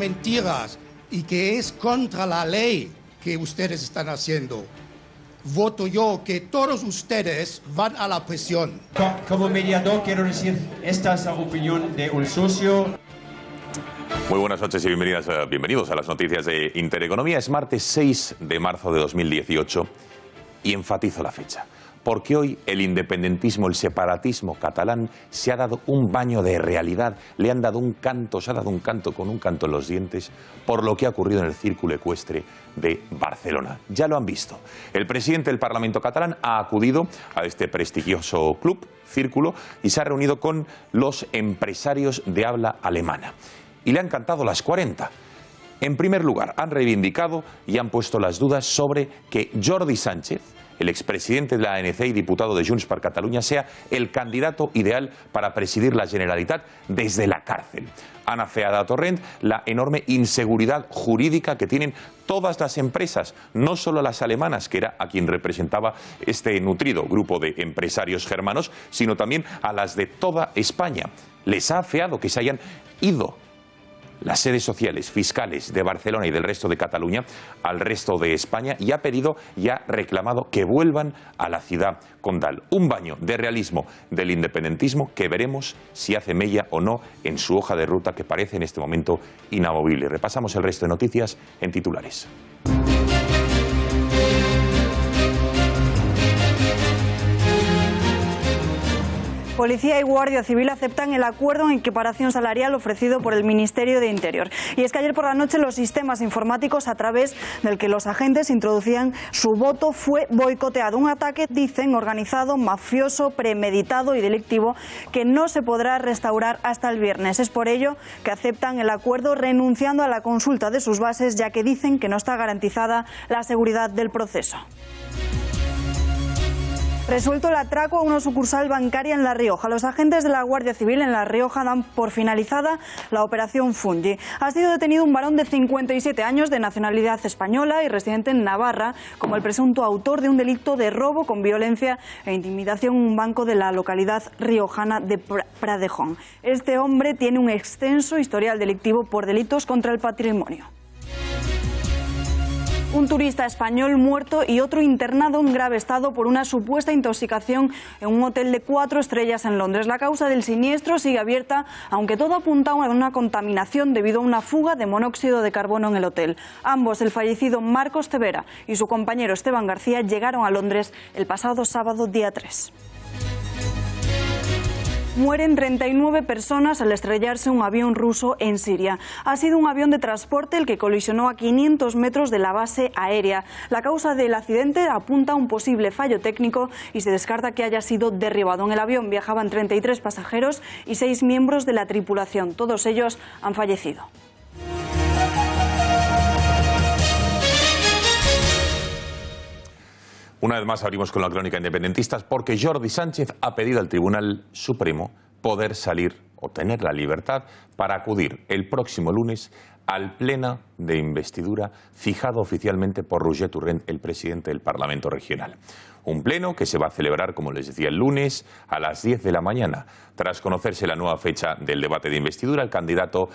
mentiras y que es contra la ley que ustedes están haciendo, voto yo que todos ustedes van a la prisión. Como mediador quiero decir, esta es la opinión de un socio. Muy buenas noches y bienvenidos a las noticias de Intereconomía. Es martes 6 de marzo de 2018 y enfatizo la fecha, porque hoy el independentismo, el separatismo catalán se ha dado un baño de realidad, le han dado un canto, se ha dado un canto con un canto en los dientes por lo que ha ocurrido en el Círculo Ecuestre de Barcelona. Ya lo han visto. El presidente del Parlamento catalán ha acudido a este prestigioso club, Círculo, y se ha reunido con los empresarios de habla alemana. Y le han cantado las 40. En primer lugar, han reivindicado y han puesto las dudas sobre que Jordi Sánchez, el expresidente de la ANC y diputado de Junts per Catalunya, sea el candidato ideal para presidir la Generalitat desde la cárcel. Han afeado a Torrent la enorme inseguridad jurídica que tienen todas las empresas, no solo las alemanas, que era a quien representaba este nutrido grupo de empresarios germanos, sino también a las de toda España. Les ha afeado que se hayan ido las sedes sociales, fiscales de Barcelona y del resto de Cataluña al resto de España y ha pedido y ha reclamado que vuelvan a la ciudad condal. Un baño de realismo del independentismo que veremos si hace mella o no en su hoja de ruta, que parece en este momento inamovible. Repasamos el resto de noticias en titulares. Policía y Guardia Civil aceptan el acuerdo en equiparación salarial ofrecido por el Ministerio de Interior. Y es que ayer por la noche los sistemas informáticos a través del que los agentes introducían su voto fue boicoteado. Un ataque, dicen, organizado, mafioso, premeditado y delictivo que no se podrá restaurar hasta el viernes. Es por ello que aceptan el acuerdo renunciando a la consulta de sus bases, ya que dicen que no está garantizada la seguridad del proceso. Resuelto el atraco a una sucursal bancaria en La Rioja. Los agentes de la Guardia Civil en La Rioja dan por finalizada la operación Fungi. Ha sido detenido un varón de 57 años de nacionalidad española y residente en Navarra como el presunto autor de un delito de robo con violencia e intimidación en un banco de la localidad riojana de Pradejón. Este hombre tiene un extenso historial delictivo por delitos contra el patrimonio. Un turista español muerto y otro internado en grave estado por una supuesta intoxicación en un hotel de 4 estrellas en Londres. La causa del siniestro sigue abierta, aunque todo apunta a una contaminación debido a una fuga de monóxido de carbono en el hotel. Ambos, el fallecido Marcos Cevera y su compañero Esteban García, llegaron a Londres el pasado sábado, día 3. Mueren 39 personas al estrellarse un avión ruso en Siria. Ha sido un avión de transporte el que colisionó a 500 metros de la base aérea. La causa del accidente apunta a un posible fallo técnico y se descarta que haya sido derribado. En el avión viajaban 33 pasajeros y 6 miembros de la tripulación. Todos ellos han fallecido. Una vez más abrimos con la crónica independentistas porque Jordi Sánchez ha pedido al Tribunal Supremo poder salir o tener la libertad para acudir el próximo lunes al pleno de investidura fijado oficialmente por Roger Torrent, el presidente del Parlamento Regional. Un pleno que se va a celebrar, como les decía, el lunes a las 10 de la mañana. Tras conocerse la nueva fecha del debate de investidura, el candidato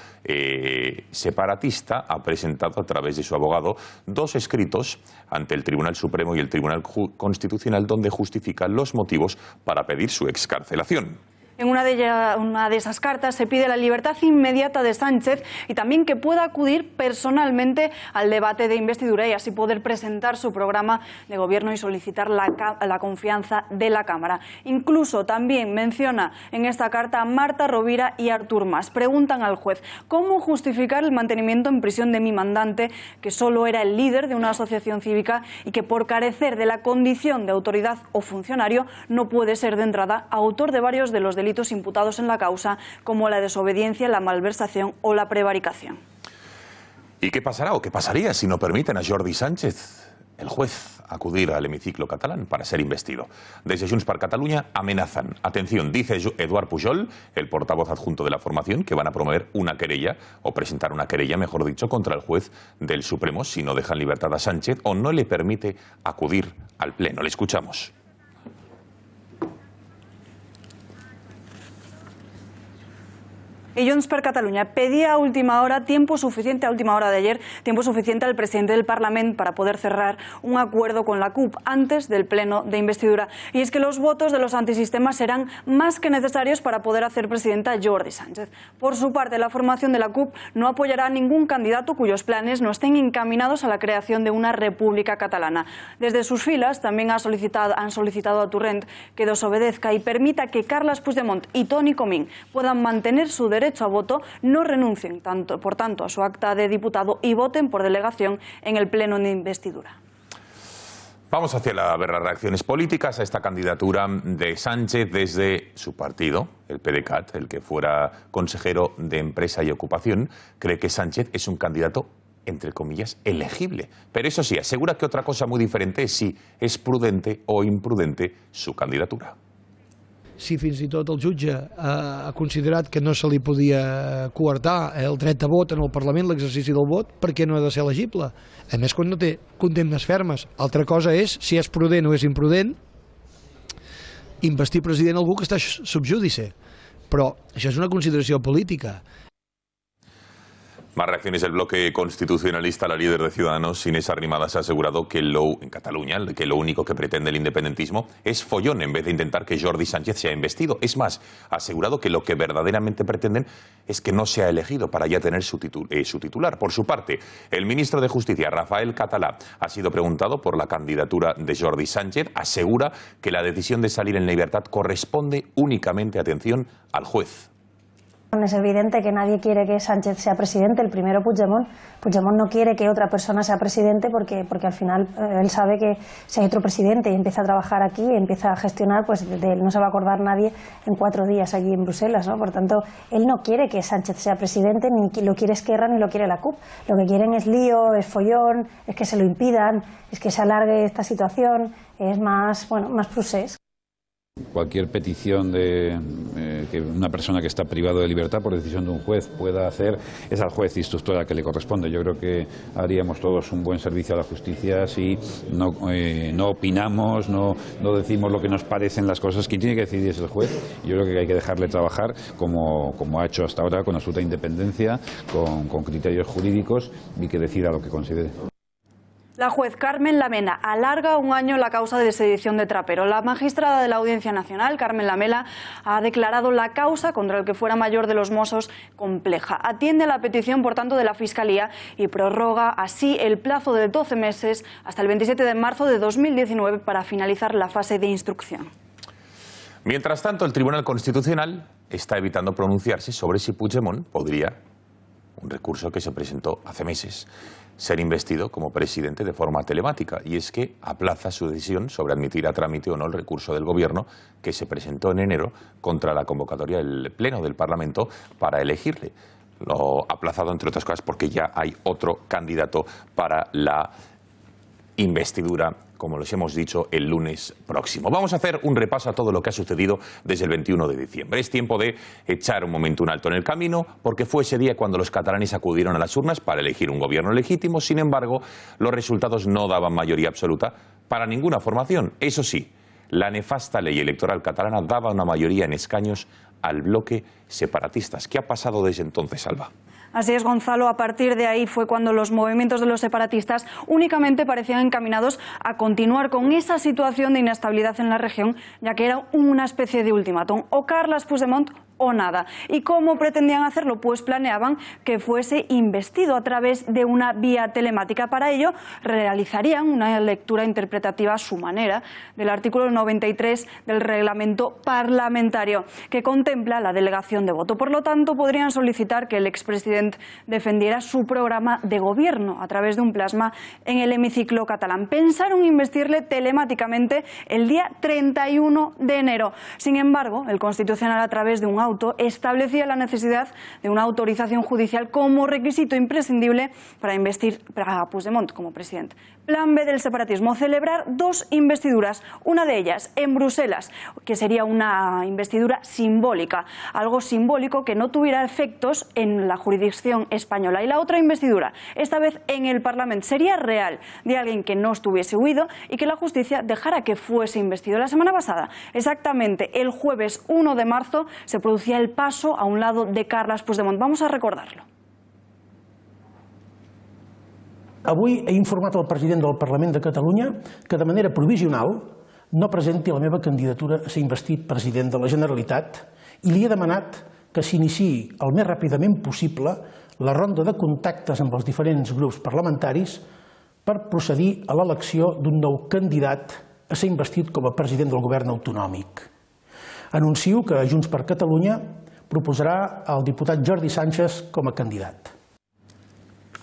separatista ha presentado a través de su abogado 2 escritos ante el Tribunal Supremo y el Tribunal Constitucional donde justifican los motivos para pedir su excarcelación. En una de esas cartas se pide la libertad inmediata de Sánchez y también que pueda acudir personalmente al debate de investidura y así poder presentar su programa de gobierno y solicitar la confianza de la Cámara. Incluso también menciona en esta carta a Marta Rovira y Artur Mas. Preguntan al juez cómo justificar el mantenimiento en prisión de mi mandante, que solo era el líder de una asociación cívica y que por carecer de la condición de autoridad o funcionario no puede ser de entrada autor de varios de los delitos imputados en la causa, como la desobediencia, la malversación o la prevaricación. ¿Y qué pasará o qué pasaría si no permiten a Jordi Sánchez, el juez, acudir al hemiciclo catalán para ser investido? Desde Junts per Catalunya amenazan. Atención, dice Eduard Pujol, el portavoz adjunto de la formación, que van a promover una querella, o presentar una querella, mejor dicho, contra el juez del Supremo si no dejan libertad a Sánchez o no le permite acudir al pleno. Le escuchamos. Y Junts per Catalunya pedía a última hora tiempo suficiente, a última hora de ayer, tiempo suficiente al presidente del Parlamento para poder cerrar un acuerdo con la CUP antes del pleno de investidura. Y es que los votos de los antisistemas serán más que necesarios para poder hacer presidenta a Jordi Sánchez. Por su parte, la formación de la CUP no apoyará a ningún candidato cuyos planes no estén encaminados a la creación de una república catalana. Desde sus filas también han solicitado a Torrent que desobedezca y permita que Carles Puigdemont y Toni Comín puedan mantener su derecho a voto, no renuncien por tanto a su acta de diputado y voten por delegación en el pleno de investidura. Vamos hacia las reacciones políticas a esta candidatura de Sánchez desde su partido, el PDeCAT, el que fuera consejero de Empresa y Ocupación, cree que Sánchez es un candidato, entre comillas, elegible. Pero eso sí, asegura que otra cosa muy diferente es si es prudente o imprudente su candidatura. Si fins i tot el jutge ha considerat que no se li podia coartar el dret de vot en el Parlament, l'exercici del vot, per què no ha de ser elegible? A més, quan no té condemnes fermes. Altra cosa és, si és prudent o és imprudent, investir president algú que està subjúdice. Però això és una consideració política. Más reacciones del bloque constitucionalista. La líder de Ciudadanos, Inés Arrimadas, ha asegurado que en Cataluña que lo único que pretende el independentismo es follón en vez de intentar que Jordi Sánchez sea investido. Es más, ha asegurado que lo que verdaderamente pretenden es que no sea elegido para ya tener su titular. Por su parte, el ministro de Justicia, Rafael Català, ha sido preguntado por la candidatura de Jordi Sánchez. Asegura que la decisión de salir en libertad corresponde únicamente, atención, al juez. Es evidente que nadie quiere que Sánchez sea presidente, el primero Puigdemont. Puigdemont no quiere que otra persona sea presidente porque al final él sabe que si hay otro presidente y empieza a trabajar aquí, empieza a gestionar, pues de él no se va a acordar nadie en 4 días allí en Bruselas, ¿no? Por tanto, él no quiere que Sánchez sea presidente, ni lo quiere Esquerra ni lo quiere la CUP. Lo que quieren es lío, es follón, es que se lo impidan, es que se alargue esta situación, es más procés. Cualquier petición de que una persona que está privado de libertad por decisión de un juez pueda hacer es al juez instructor al que le corresponde. Yo creo que haríamos todos un buen servicio a la justicia si no opinamos, no decimos lo que nos parecen las cosas. Quien tiene que decidir es el juez. Yo creo que hay que dejarle trabajar como ha hecho hasta ahora, con absoluta independencia, con criterios jurídicos, y que decida lo que considere. La juez Carmen Lamela alarga 1 año la causa de sedición de Trapero. La magistrada de la Audiencia Nacional, Carmen Lamela, ha declarado la causa contra el que fuera mayor de los Mossos compleja. Atiende la petición, por tanto, de la Fiscalía y prorroga así el plazo de 12 meses hasta el 27 de marzo de 2019 para finalizar la fase de instrucción. Mientras tanto, el Tribunal Constitucional está evitando pronunciarse sobre si Puigdemont podría, un recurso que se presentó hace meses, ser investido como presidente de forma telemática, y es que aplaza su decisión sobre admitir a trámite o no el recurso del Gobierno que se presentó en enero contra la convocatoria del Pleno del Parlamento para elegirle. Lo ha aplazado, entre otras cosas, porque ya hay otro candidato para la investidura, como les hemos dicho, el lunes próximo. Vamos a hacer un repaso a todo lo que ha sucedido desde el 21 de diciembre. Es tiempo de echar un momento un alto en el camino, porque fue ese día cuando los catalanes acudieron a las urnas para elegir un gobierno legítimo. Sin embargo, los resultados no daban mayoría absoluta para ninguna formación. Eso sí, la nefasta ley electoral catalana daba una mayoría en escaños al bloque separatistas. ¿Qué ha pasado desde entonces, Alba? Así es, Gonzalo. A partir de ahí fue cuando los movimientos de los separatistas únicamente parecían encaminados a continuar con esa situación de inestabilidad en la región, ya que era una especie de ultimátum: o Carles Puigdemont o nada. ¿Y cómo pretendían hacerlo? Pues planeaban que fuese investido a través de una vía telemática. Para ello realizarían una lectura interpretativa a su manera del artículo 93 del reglamento parlamentario, que contempla la delegación de voto. Por lo tanto, podrían solicitar que el expresidente defendiera su programa de gobierno a través de un plasma en el hemiciclo catalán. Pensaron investirle telemáticamente el día 31 de enero. Sin embargo, el Constitucional, a través de un auto, establecía la necesidad de una autorización judicial como requisito imprescindible para investir a Puigdemont como presidente. Plan B del separatismo: celebrar 2 investiduras, una de ellas en Bruselas, que sería una investidura simbólica, algo simbólico que no tuviera efectos en la jurisdicción española, y la otra investidura, esta vez en el Parlamento, sería real, de alguien que no estuviese huido y que la justicia dejara que fuese investido. La semana pasada, exactamente el jueves 1 de marzo, se produjo producía el paso a un lado de Carles Puigdemont. Vamos a recordarlo. Avui he informat el president del Parlament de Catalunya que de manera provisional no presenti la meva candidatura a ser investit president de la Generalitat i li he demanat que s'iniciï el més ràpidament possible la ronda de contactes amb els diferents grups parlamentaris per procedir a l'elecció d'un nou candidat a ser investit com a president del govern autonòmic. Anuncio que Junts per Catalunya proposarà el diputat Jordi Sánchez com a candidat.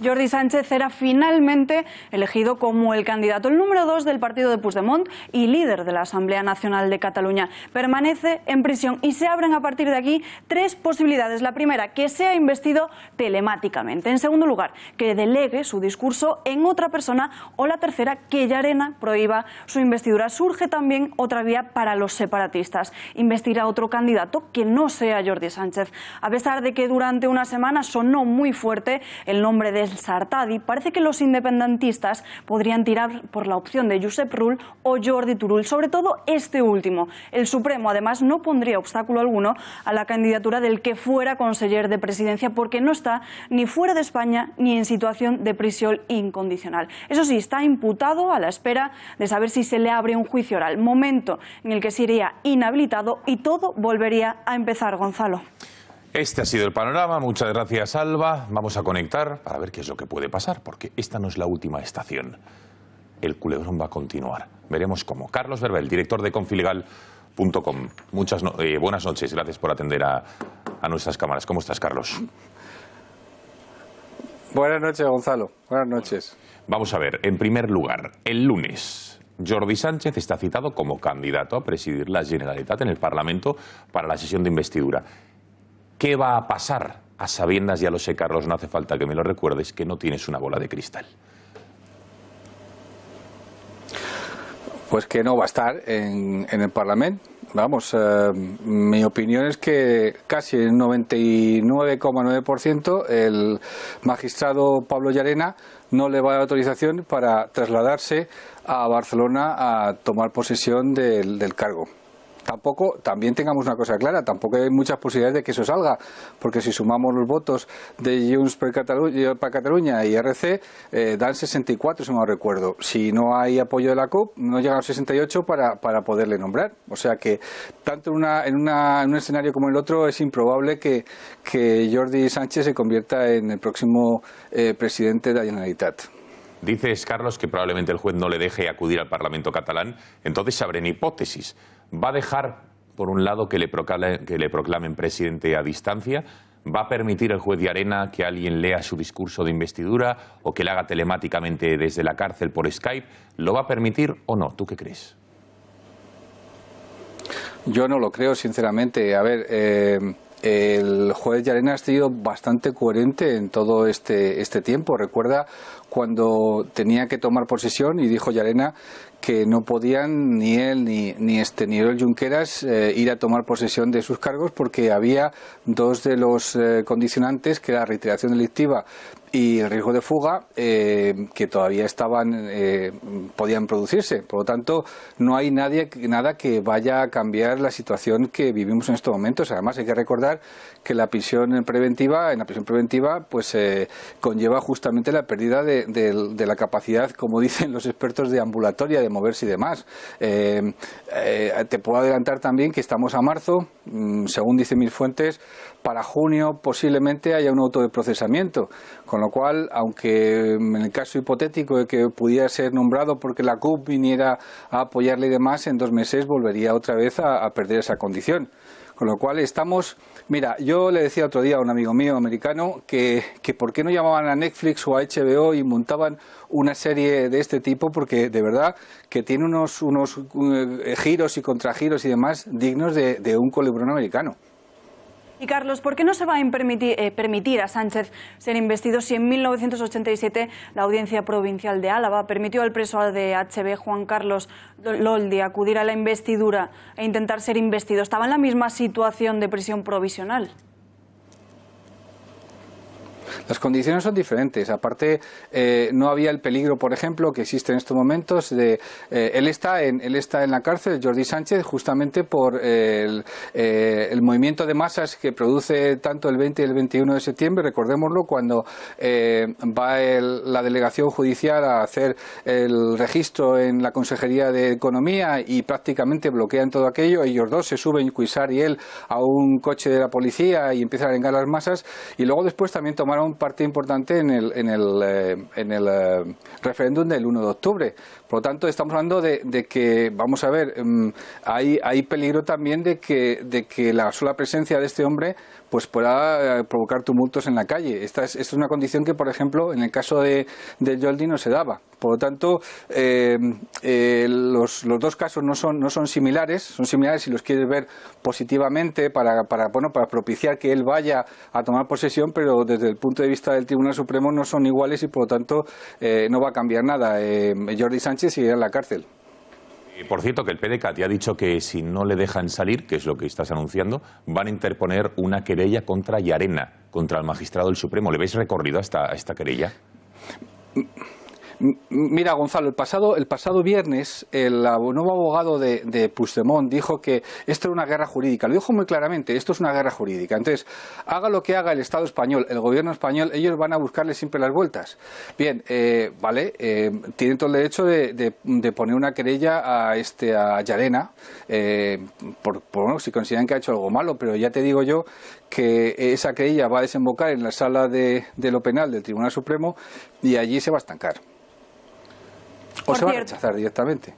Jordi Sánchez era finalmente elegido como el candidato, el número 2 del partido de Puigdemont y líder de la Asamblea Nacional de Cataluña. Permanece en prisión y se abren a partir de aquí 3 posibilidades. La primera, que sea investido telemáticamente. En segundo lugar, que delegue su discurso en otra persona. O la tercera, que Llarena prohíba su investidura. Surge también otra vía para los separatistas: investir a otro candidato que no sea Jordi Sánchez. A pesar de que durante una semana sonó muy fuerte el nombre de Sartadi, parece que los independentistas podrían tirar por la opción de Josep Rull o Jordi Turull, sobre todo este último. El Supremo, además, no pondría obstáculo alguno a la candidatura del que fuera conseller de presidencia, porque no está ni fuera de España ni en situación de prisión incondicional. Eso sí, está imputado a la espera de saber si se le abre un juicio oral, momento en el que sería inhabilitado y todo volvería a empezar, Gonzalo. Este ha sido el panorama. Muchas gracias, Alba. Vamos a conectar para ver qué es lo que puede pasar, porque esta no es la última estación. El culebrón va a continuar. Veremos cómo. Carlos Verbel, director de confilegal.com. Buenas noches. Gracias por atender a nuestras cámaras. ¿Cómo estás, Carlos? Buenas noches, Gonzalo. Buenas noches. Vamos a ver. En primer lugar, el lunes, Jordi Sánchez está citado como candidato a presidir la Generalitat en el Parlamento para la sesión de investidura. ¿Qué va a pasar? A sabiendas, ya lo sé, Carlos, no hace falta que me lo recuerdes, que no tienes una bola de cristal. Pues que no va a estar en el Parlamento. Vamos, mi opinión es que casi el 99,9% el magistrado Pablo Llarena no le va a dar autorización para trasladarse a Barcelona a tomar posesión del cargo. También tengamos una cosa clara, tampoco hay muchas posibilidades de que eso salga, porque si sumamos los votos de Junts per Catalunya y RC, dan 64, si no recuerdo. Si no hay apoyo de la CUP, no llegan a los 68 para poderle nombrar. O sea que, tanto en un escenario como en el otro, es improbable que Jordi Sánchez se convierta en el próximo presidente de la Generalitat. Dices, Carlos, que probablemente el juez no le deje acudir al Parlamento catalán. Entonces se abren hipótesis. ¿Va a dejar, por un lado, que le proclamen presidente a distancia? ¿Va a permitir el juez Llarena que alguien lea su discurso de investidura o que lo haga telemáticamente desde la cárcel por Skype? ¿Lo va a permitir o no? ¿Tú qué crees? Yo no lo creo, sinceramente. A ver, el juez Llarena ha sido bastante coherente en todo este tiempo. Recuerda cuando tenía que tomar posesión y dijo Llarena que no podían ni él ni Oriol Junqueras ir a tomar posesión de sus cargos, porque había 2 de los condicionantes, que era la reiteración delictiva y el riesgo de fuga, que todavía podían producirse. Por lo tanto, no hay nada que vaya a cambiar la situación que vivimos en estos momentos. Además, hay que recordar que en la prisión preventiva pues conlleva justamente la pérdida de la capacidad, como dicen los expertos, de ambulatoria, de moverse y demás. Te puedo adelantar también que estamos a marzo, según dicen mis fuentes, para junio posiblemente haya un auto de procesamiento, con lo cual, aunque en el caso hipotético de que pudiera ser nombrado porque la CUP viniera a apoyarle y demás, en 2 meses volvería otra vez a perder esa condición. Con lo cual estamos... Mira, yo le decía otro día a un amigo mío americano que por qué no llamaban a Netflix o a HBO y montaban una serie de este tipo, porque de verdad que tiene unos giros y contragiros y demás dignos de un culebrón americano. Y Carlos, ¿por qué no se va a permitir a Sánchez ser investido si en 1987 la Audiencia Provincial de Álava permitió al preso de HB Juan Carlos Loldi acudir a la investidura e intentar ser investido? Estaba en la misma situación de prisión provisional. Las condiciones son diferentes. Aparte, no había el peligro, por ejemplo, que existe en estos momentos de él está en la cárcel, Jordi Sánchez, justamente por el movimiento de masas que produce tanto el 20 y el 21 de septiembre. Recordémoslo, cuando va la delegación judicial a hacer el registro en la Consejería de Economía y prácticamente bloquean todo aquello. Ellos dos se suben, Cuixart y él, a un coche de la policía y empiezan a arengar las masas, y luego después también tomaron parte importante en el referéndum del 1 de octubre. Por lo tanto, estamos hablando de que, vamos a ver, hay peligro también de que la sola presencia de este hombre pues pueda provocar tumultos en la calle. Esta es una condición que, por ejemplo, en el caso de Jordi no se daba. Por lo tanto, los dos casos no son similares. Son similares si los quieres ver positivamente para propiciar que él vaya a tomar posesión, pero desde el punto de vista del Tribunal Supremo no son iguales y, por lo tanto, no va a cambiar nada. Jordi Sánchez seguirá en la cárcel. Por cierto, que el PDeCAT ya ha dicho que si no le dejan salir, que es lo que estás anunciando, van a interponer una querella contra Llarena, contra el magistrado del Supremo. ¿Le veis recorrido a esta querella? Mira, Gonzalo, el pasado viernes el nuevo abogado de Puigdemont dijo que esto era una guerra jurídica. Lo dijo muy claramente, esto es una guerra jurídica. Entonces, haga lo que haga el Estado español, el gobierno español, ellos van a buscarle siempre las vueltas. Bien, tienen todo el derecho de poner una querella a Llarena, si consideran que ha hecho algo malo, pero ya te digo yo que esa querella va a desembocar en la sala de lo penal del Tribunal Supremo y allí se va a estancar. O se va a rechazar directamente.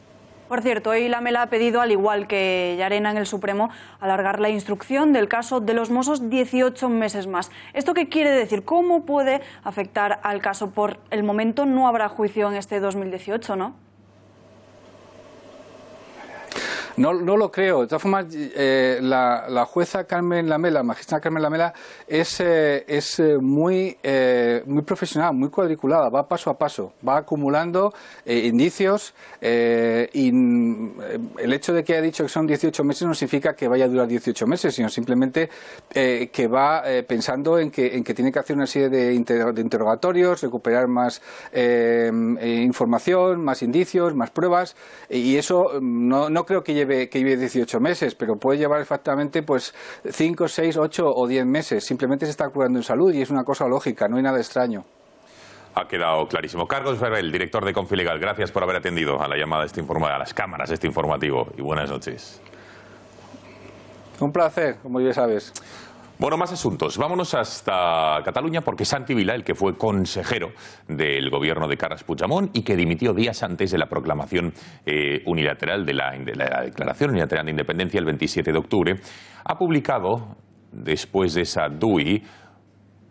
Por cierto, hoy la Mela ha pedido, al igual que Llarena en el Supremo, alargar la instrucción del caso de los Mossos 18 meses más. ¿Esto qué quiere decir? ¿Cómo puede afectar al caso? Por el momento no habrá juicio en este 2018, ¿no? No lo creo. De todas formas, la jueza Carmen Lamela, la magistrada Carmen Lamela, es muy profesional, muy cuadriculada, va paso a paso, va acumulando indicios y el hecho de que haya dicho que son 18 meses no significa que vaya a durar 18 meses, sino simplemente que va pensando en que tiene que hacer una serie de interrogatorios, recuperar más información, más indicios, más pruebas, y eso no creo que lleve 18 meses, pero puede llevar exactamente 5, 6, 8 o 10 meses. Simplemente se está curando en salud y es una cosa lógica, no hay nada extraño. Ha quedado clarísimo. Carlos Verbel, director de Confilegal, gracias por haber atendido a la llamada a las cámaras de este informativo, y buenas noches. Un placer, como ya sabes. Bueno, más asuntos. Vámonos hasta Cataluña porque Santi Vila, el que fue consejero del gobierno de Carles Puigdemont y que dimitió días antes de la proclamación unilateral de la declaración unilateral de independencia el 27 de octubre, ha publicado, después de esa DUI,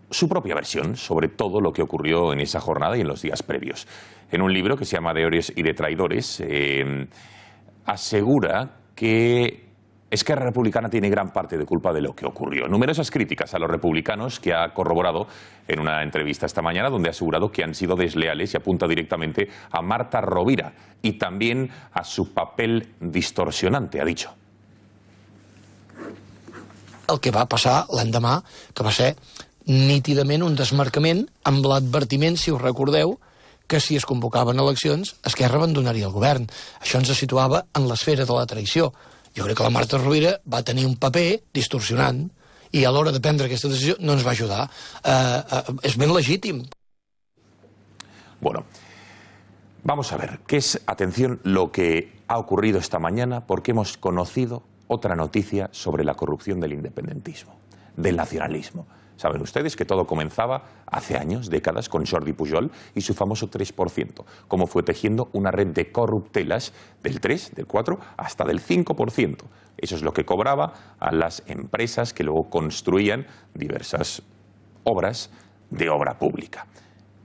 su propia versión sobre todo lo que ocurrió en esa jornada y en los días previos. En un libro que se llama De héroes y de traidores, asegura que Esquerra Republicana tiene gran parte de culpa de lo que ocurrió. Numerosas críticas a los republicanos que ha corroborado en una entrevista esta mañana donde ha asegurado que han sido desleales y apunta directamente a Marta Rovira y también a su papel distorsionante, ha dicho. El que va passar l'endemà, que va ser nítidament un desmarcament amb l'advertiment, si us recordeu, que si es convocaven eleccions, Esquerra abandonaria el govern. Això ens situava en l'esfera de la traïció. Jo crec que la Marta Rovira va tenir un paper distorsionant i a l'hora de prendre aquesta decisió no ens va ajudar. És ben legítim. Bueno, vamos a ver qué es, atención, lo que ha ocurrido esta mañana, porque hemos conocido otra noticia sobre la corrupción del independentismo, del nacionalismo. Saben ustedes que todo comenzaba hace años, décadas, con Jordi Pujol y su famoso 3%, cómo fue tejiendo una red de corruptelas del 3, del 4, hasta del 5%. Eso es lo que cobraba a las empresas que luego construían diversas obras de obra pública.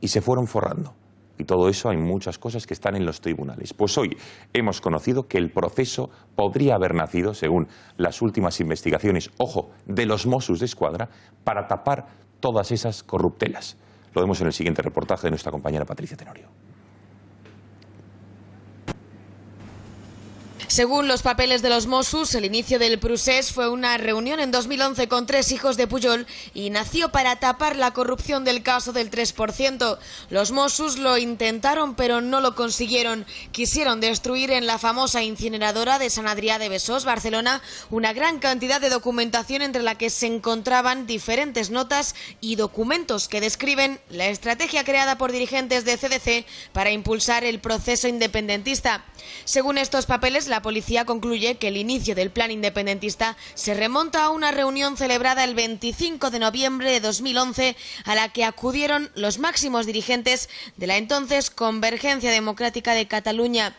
Y se fueron forrando. Y todo eso hay muchas cosas que están en los tribunales. Pues hoy hemos conocido que el proceso podría haber nacido, según las últimas investigaciones, ojo, de los Mossos d'Esquadra, para tapar todas esas corruptelas. Lo vemos en el siguiente reportaje de nuestra compañera Patricia Tenorio. Según los papeles de los Mossos, el inicio del procés fue una reunión en 2011 con 3 hijos de Pujol y nació para tapar la corrupción del caso del 3%. Los Mossos lo intentaron, pero no lo consiguieron. Quisieron destruir en la famosa incineradora de Sant Adrià de Besòs, Barcelona, una gran cantidad de documentación entre la que se encontraban diferentes notas y documentos que describen la estrategia creada por dirigentes de CDC para impulsar el proceso independentista. Según estos papeles, la policía concluye que el inicio del plan independentista se remonta a una reunión celebrada el 25 de noviembre de 2011 a la que acudieron los máximos dirigentes de la entonces Convergencia Democrática de Cataluña.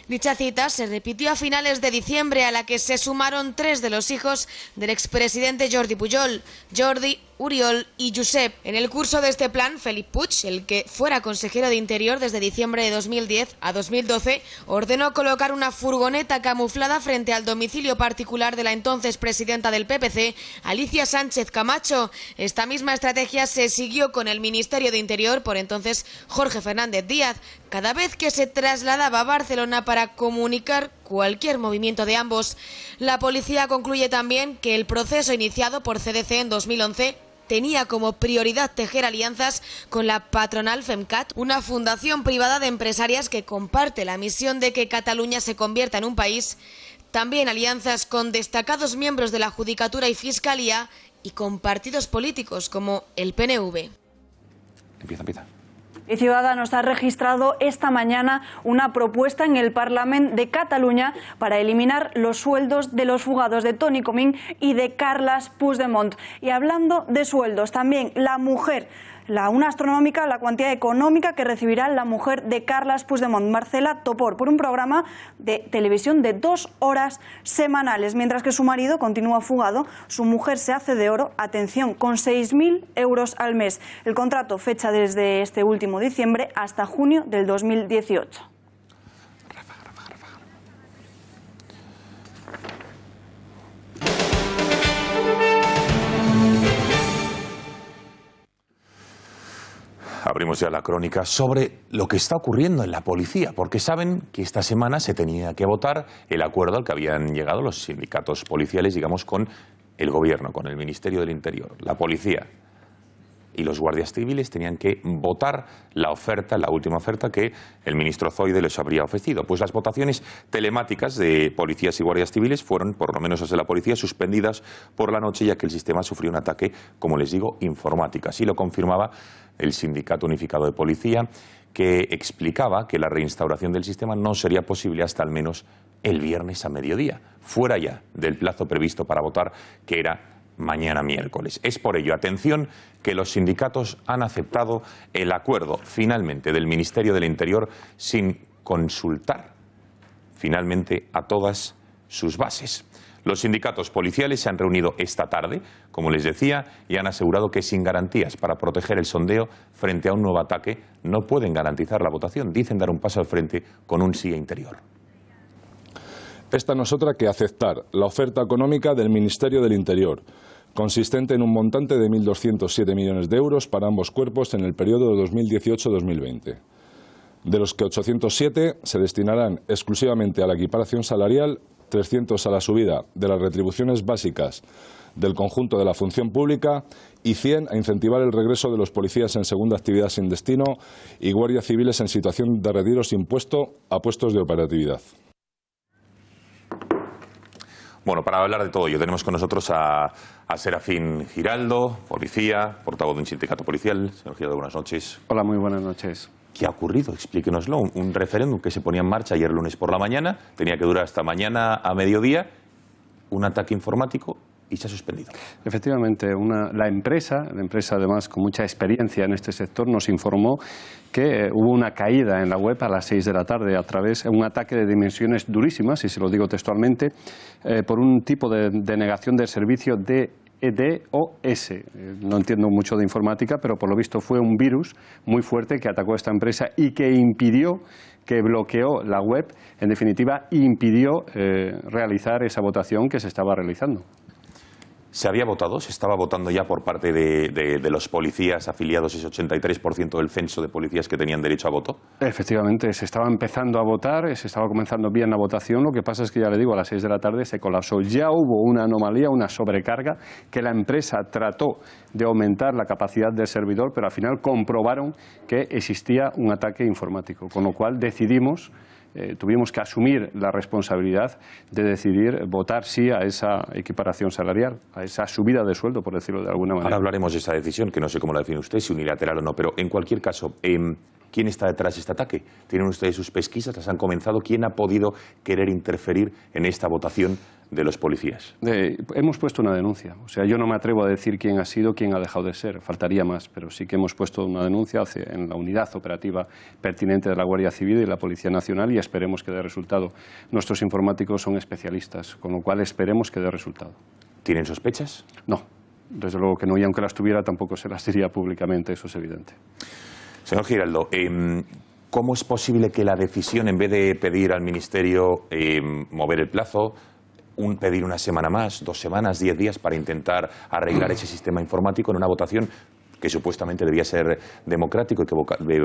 Dicha cita se repitió a finales de diciembre, a la que se sumaron 3 de los hijos del expresidente Jordi Pujol, Jordi, Oriol y Josep. En el curso de este plan, Felip Puig, el que fuera consejero de Interior desde diciembre de 2010 a 2012, ordenó colocar una furgoneta camuflada frente al domicilio particular de la entonces presidenta del PPC, Alicia Sánchez Camacho. Esta misma estrategia se siguió con el Ministerio de Interior, por entonces Jorge Fernández Díaz, cada vez que se trasladaba a Barcelona para comunicar cualquier movimiento de ambos. La policía concluye también que el proceso iniciado por CDC en 2011 tenía como prioridad tejer alianzas con la patronal Femcat, una fundación privada de empresarias que comparte la misión de que Cataluña se convierta en un país, también alianzas con destacados miembros de la Judicatura y Fiscalía y con partidos políticos como el PNV. Empieza. Y Ciudadanos ha registrado esta mañana una propuesta en el Parlament de Cataluña para eliminar los sueldos de los fugados de Toni Comín y de Carles Puigdemont. Y hablando de sueldos, también una astronómica, la cuantía económica que recibirá la mujer de Carles Puigdemont, Marcela Topor, por un programa de televisión de 2 horas semanales. Mientras que su marido continúa fugado, su mujer se hace de oro, atención, con 6.000 euros al mes. El contrato fecha desde este último diciembre hasta junio del 2018. Abrimos ya la crónica sobre lo que está ocurriendo en la policía, porque saben que esta semana se tenía que votar el acuerdo al que habían llegado los sindicatos policiales, digamos, con el gobierno, con el Ministerio del Interior. La policía y los guardias civiles tenían que votar la última oferta que el ministro Zoide les habría ofrecido. Pues las votaciones telemáticas de policías y guardias civiles fueron, por lo menos las de la policía, suspendidas por la noche, ya que el sistema sufrió un ataque, como les digo, informático. Así lo confirmaba el Sindicato Unificado de Policía, que explicaba que la reinstauración del sistema no sería posible hasta al menos el viernes a mediodía, fuera ya del plazo previsto para votar, que era mañana miércoles. Es por ello, atención, que los sindicatos han aceptado el acuerdo finalmente del Ministerio del Interior sin consultar finalmente a todas sus bases. Los sindicatos policiales se han reunido esta tarde, como les decía, y han asegurado que sin garantías para proteger el sondeo frente a un nuevo ataque no pueden garantizar la votación. Dicen dar un paso al frente con un sí a Interior. Esta no es otra que aceptar la oferta económica del Ministerio del Interior, consistente en un montante de 1.207 millones de euros para ambos cuerpos en el periodo de 2018-2020. De los que 807 se destinarán exclusivamente a la equiparación salarial, 300 a la subida de las retribuciones básicas del conjunto de la función pública y 100 a incentivar el regreso de los policías en segunda actividad sin destino y guardias civiles en situación de retiro sin puesto a puestos de operatividad. Bueno, para hablar de todo ello tenemos con nosotros a Serafín Giraldo, policía, portavoz de un sindicato policial. Señor Giraldo, buenas noches. Hola, muy buenas noches. ¿Qué ha ocurrido? Explíquenoslo. Un referéndum que se ponía en marcha ayer lunes por la mañana, tenía que durar hasta mañana a mediodía, un ataque informático y se ha suspendido. Efectivamente, la empresa además con mucha experiencia en este sector, nos informó que hubo una caída en la web a las 6 de la tarde a través de un ataque de dimensiones durísimas, y se lo digo textualmente, por un tipo de negación del servicio de DOS. No entiendo mucho de informática, pero por lo visto fue un virus muy fuerte que atacó a esta empresa y que impidió, que bloqueó la web, en definitiva impidió realizar esa votación que se estaba realizando. ¿Se había votado? ¿Se estaba votando ya por parte de los policías afiliados ese 83% del censo de policías que tenían derecho a voto? Efectivamente, se estaba empezando a votar, se estaba comenzando bien la votación. Lo que pasa es que, ya le digo, a las 6 de la tarde se colapsó. Ya hubo una anomalía, una sobrecarga, que la empresa trató de aumentar la capacidad del servidor, pero al final comprobaron que existía un ataque informático, con lo cual decidimos... tuvimos que asumir la responsabilidad de decidir votar sí a esa equiparación salarial, a esa subida de sueldo, por decirlo de alguna manera. Ahora hablaremos de esa decisión, que no sé cómo la define usted, si unilateral o no, pero en cualquier caso, ¿quién está detrás de este ataque? ¿Tienen ustedes sus pesquisas? ¿Las han comenzado? ¿Quién ha podido querer interferir en esta votación de los policías? Hemos puesto una denuncia. O sea, yo no me atrevo a decir quién ha sido, quién ha dejado de ser. Faltaría más, pero sí que hemos puesto una denuncia en la unidad operativa pertinente de la Guardia Civil y la Policía Nacional, y esperemos que dé resultado. Nuestros informáticos son especialistas, con lo cual esperemos que dé resultado. ¿Tienen sospechas? No, desde luego que no, y aunque las tuviera tampoco se las diría públicamente, eso es evidente. Señor Giraldo, ¿cómo es posible que la decisión, en vez de pedir al Ministerio mover el plazo, pedir una semana más, 2 semanas, 10 días para intentar arreglar ese sistema informático en una votación que supuestamente debía ser democrático y que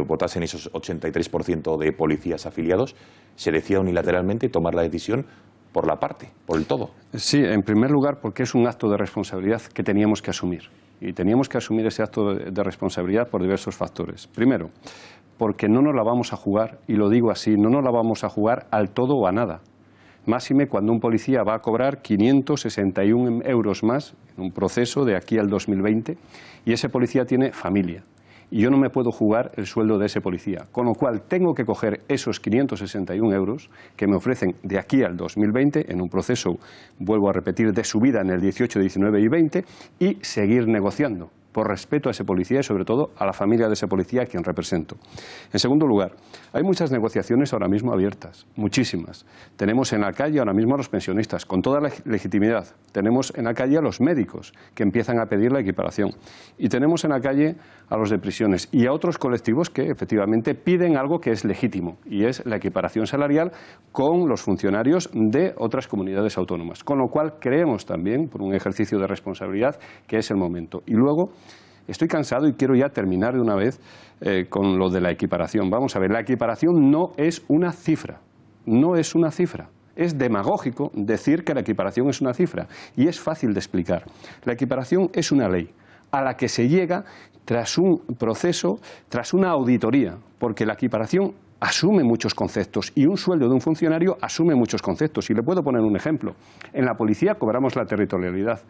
votasen esos 83% de policías afiliados, se decida unilateralmente tomar la decisión por la parte, por el todo? Sí, en primer lugar porque es un acto de responsabilidad que teníamos que asumir. Y teníamos que asumir ese acto de responsabilidad por diversos factores. Primero, porque no nos la vamos a jugar, y lo digo así, no nos la vamos a jugar al todo o a nada. Máxime cuando un policía va a cobrar 561 euros más en un proceso de aquí al 2020 y ese policía tiene familia. Y yo no me puedo jugar el sueldo de ese policía, con lo cual tengo que coger esos 561 euros que me ofrecen de aquí al 2020 en un proceso, vuelvo a repetir, de subida en el 18, 19 y 20 y seguir negociando por respeto a ese policía y sobre todo a la familia de ese policía a quien represento. En segundo lugar, hay muchas negociaciones ahora mismo abiertas, muchísimas. Tenemos en la calle ahora mismo a los pensionistas, con toda la legitimidad. Tenemos en la calle a los médicos, que empiezan a pedir la equiparación. Y tenemos en la calle a los de prisiones y a otros colectivos que efectivamente piden algo que es legítimo, y es la equiparación salarial con los funcionarios de otras comunidades autónomas. Con lo cual creemos también, por un ejercicio de responsabilidad, que es el momento. Y luego, estoy cansado y quiero ya terminar de una vez con lo de la equiparación. Vamos a ver, la equiparación no es una cifra, no es una cifra. Es demagógico decir que la equiparación es una cifra y es fácil de explicar. La equiparación es una ley a la que se llega tras un proceso, tras una auditoría, porque la equiparación asume muchos conceptos y un sueldo de un funcionario asume muchos conceptos. Y le puedo poner un ejemplo. En la policía cobramos la territorialidad.